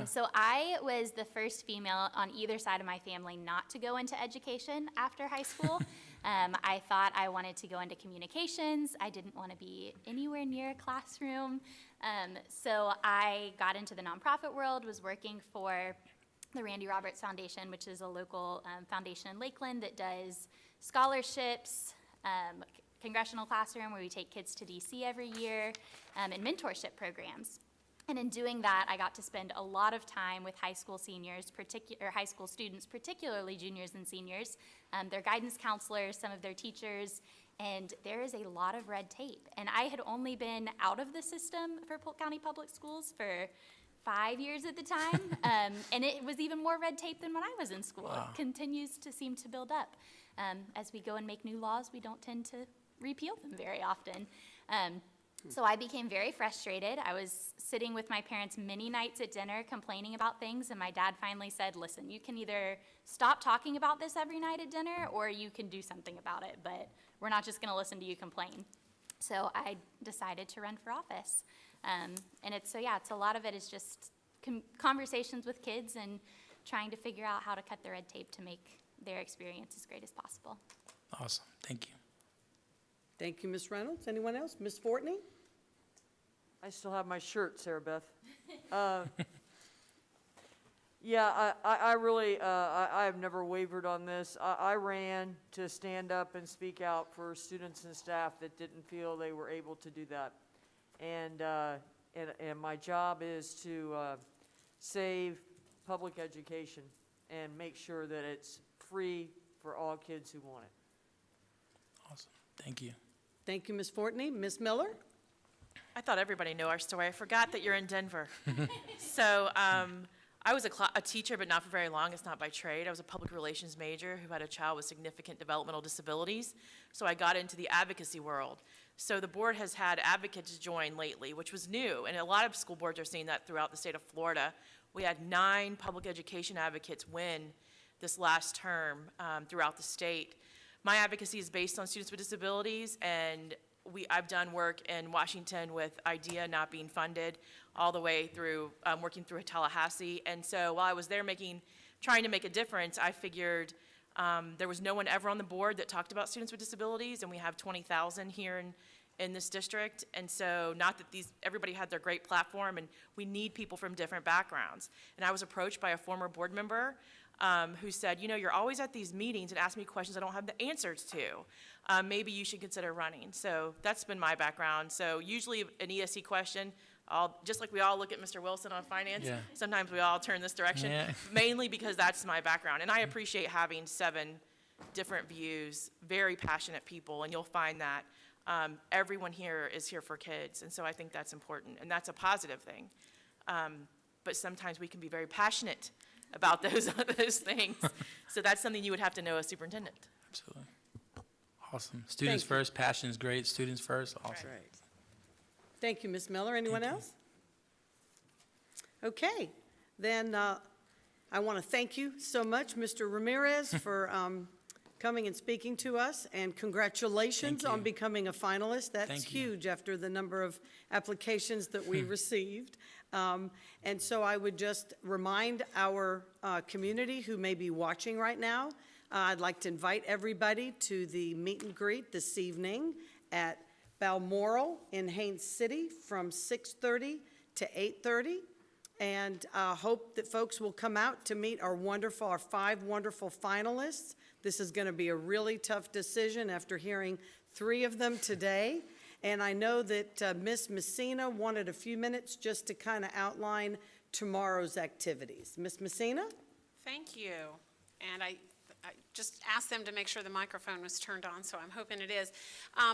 So I was the first female on either side of my family not to go into education after high school. I thought I wanted to go into communications. I didn't want to be anywhere near a classroom. So I got into the nonprofit world, was working for the Randy Roberts Foundation, which is a local foundation in Lakeland that does scholarships, congressional classroom where we take kids to DC every year, and mentorship programs. And in doing that, I got to spend a lot of time with high school seniors, or high school students, particularly juniors and seniors, their guidance counselors, some of their teachers, and there is a lot of red tape. And I had only been out of the system for Polk County Public Schools for 5 years at the time, and it was even more red tape than when I was in school. Wow. It continues to seem to build up. As we go and make new laws, we don't tend to repeal them very often. So I became very frustrated. I was sitting with my parents many nights at dinner complaining about things, and my dad finally said, listen, you can either stop talking about this every night at dinner, or you can do something about it, but we're not just gonna listen to you complain. So I decided to run for office. And it's a lot of it is just conversations with kids and trying to figure out how to cut the red tape to make their experience as great as possible. Awesome. Thank you. Thank you, Ms. Reynolds. Anyone else? Ms. Fortney? I still have my shirt, Sarah Beth. Yeah, I really, I have never wavered on this. I ran to stand up and speak out for students and staff that didn't feel they were able to do that. And my job is to save public education and make sure that it's free for all kids who want it. Awesome. Thank you. Thank you, Ms. Fortney. Ms. Miller? I thought everybody knew our story. I forgot that you're in Denver. So I was a teacher, but not for very long. It's not by trade. I was a public relations major who had a child with significant developmental disabilities. So I got into the advocacy world. So the board has had advocates join lately, which was new. And a lot of school boards are seeing that throughout the state of Florida. We had 9 public education advocates win this last term throughout the state. My advocacy is based on students with disabilities, and I've done work in Washington with IDEA not being funded all the way through working through Tallahassee. And so while I was there trying to make a difference, I figured there was no one ever on the board that talked about students with disabilities, and we have 20,000 here in this district. And so not that everybody had their great platform, and we need people from different backgrounds. And I was approached by a former board member who said, you know, you're always at these meetings and ask me questions I don't have the answers to. Maybe you should consider running. So that's been my background. So usually an ESC question, just like we all look at Mr. Wilson on finance, Yeah. sometimes we all turn this direction, Yeah. mainly because that's my background. And I appreciate having 7 different views, very passionate people, and you'll find that everyone here is here for kids. And so I think that's important, and that's a positive thing. But sometimes we can be very passionate about those things. So that's something you would have to know as superintendent. Absolutely. Awesome. Students Thank you. first, passion is great. Students first, awesome. That's right. Thank you, Ms. Miller. Anyone else? Okay, then I want to thank you so much, Mr. Ramirez, for coming and speaking to us, and congratulations Thank on you. becoming a finalist. That's Thank you. huge after the number of applications that we received. And so I would just remind our community who may be watching right now, I'd like to invite everybody to the meet and greet this evening at Balmoral in Haines City from 6:30 to 8:30. And hope that folks will come out to meet our 5 wonderful finalists. This is going to be a really tough decision after hearing 3 of them today. And I know that Ms. Messina wanted a few minutes just to kind of outline tomorrow's activities. Ms. Messina? Thank you. And I just asked them to make sure the microphone was turned on, so I'm hoping it is.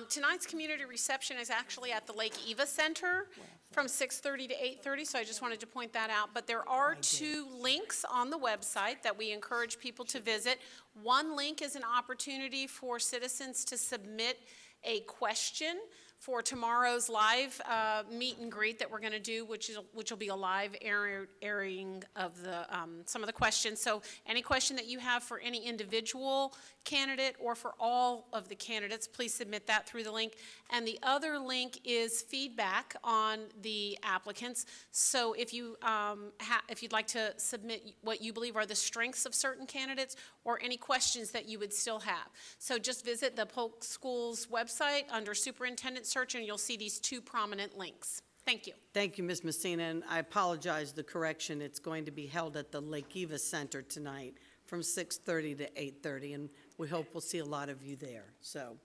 Tonight's community reception is actually at the Lake Eva Center from 6:30 to 8:30, so I just wanted to point that out. But there are 2 links on the website that we encourage people to visit. One link is an opportunity for citizens to submit a question for tomorrow's live meet and greet that we're going to do, which will be a live airing of the some of the questions. So any question that you have for any individual candidate or for all of the candidates, please submit that through the link. And the other link is feedback on the applicants. So if you if you'd like to submit what you believe are the strengths of certain candidates or any questions that you would still have. So just visit the Polk Schools website under Superintendent Search, and you'll see these 2 prominent links. Thank you. Thank you, Ms. Messina, and I apologize the correction. It's going to be held at the Lake Eva Center tonight from 6:30 to 8:30, and we hope we'll see a lot of you there. So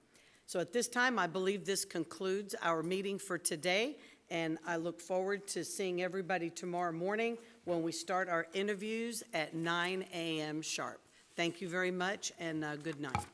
at this time, I believe this concludes our meeting for today, and I look forward to seeing everybody tomorrow morning when we start our interviews at 9 a.m. sharp. Thank you very much, and good night.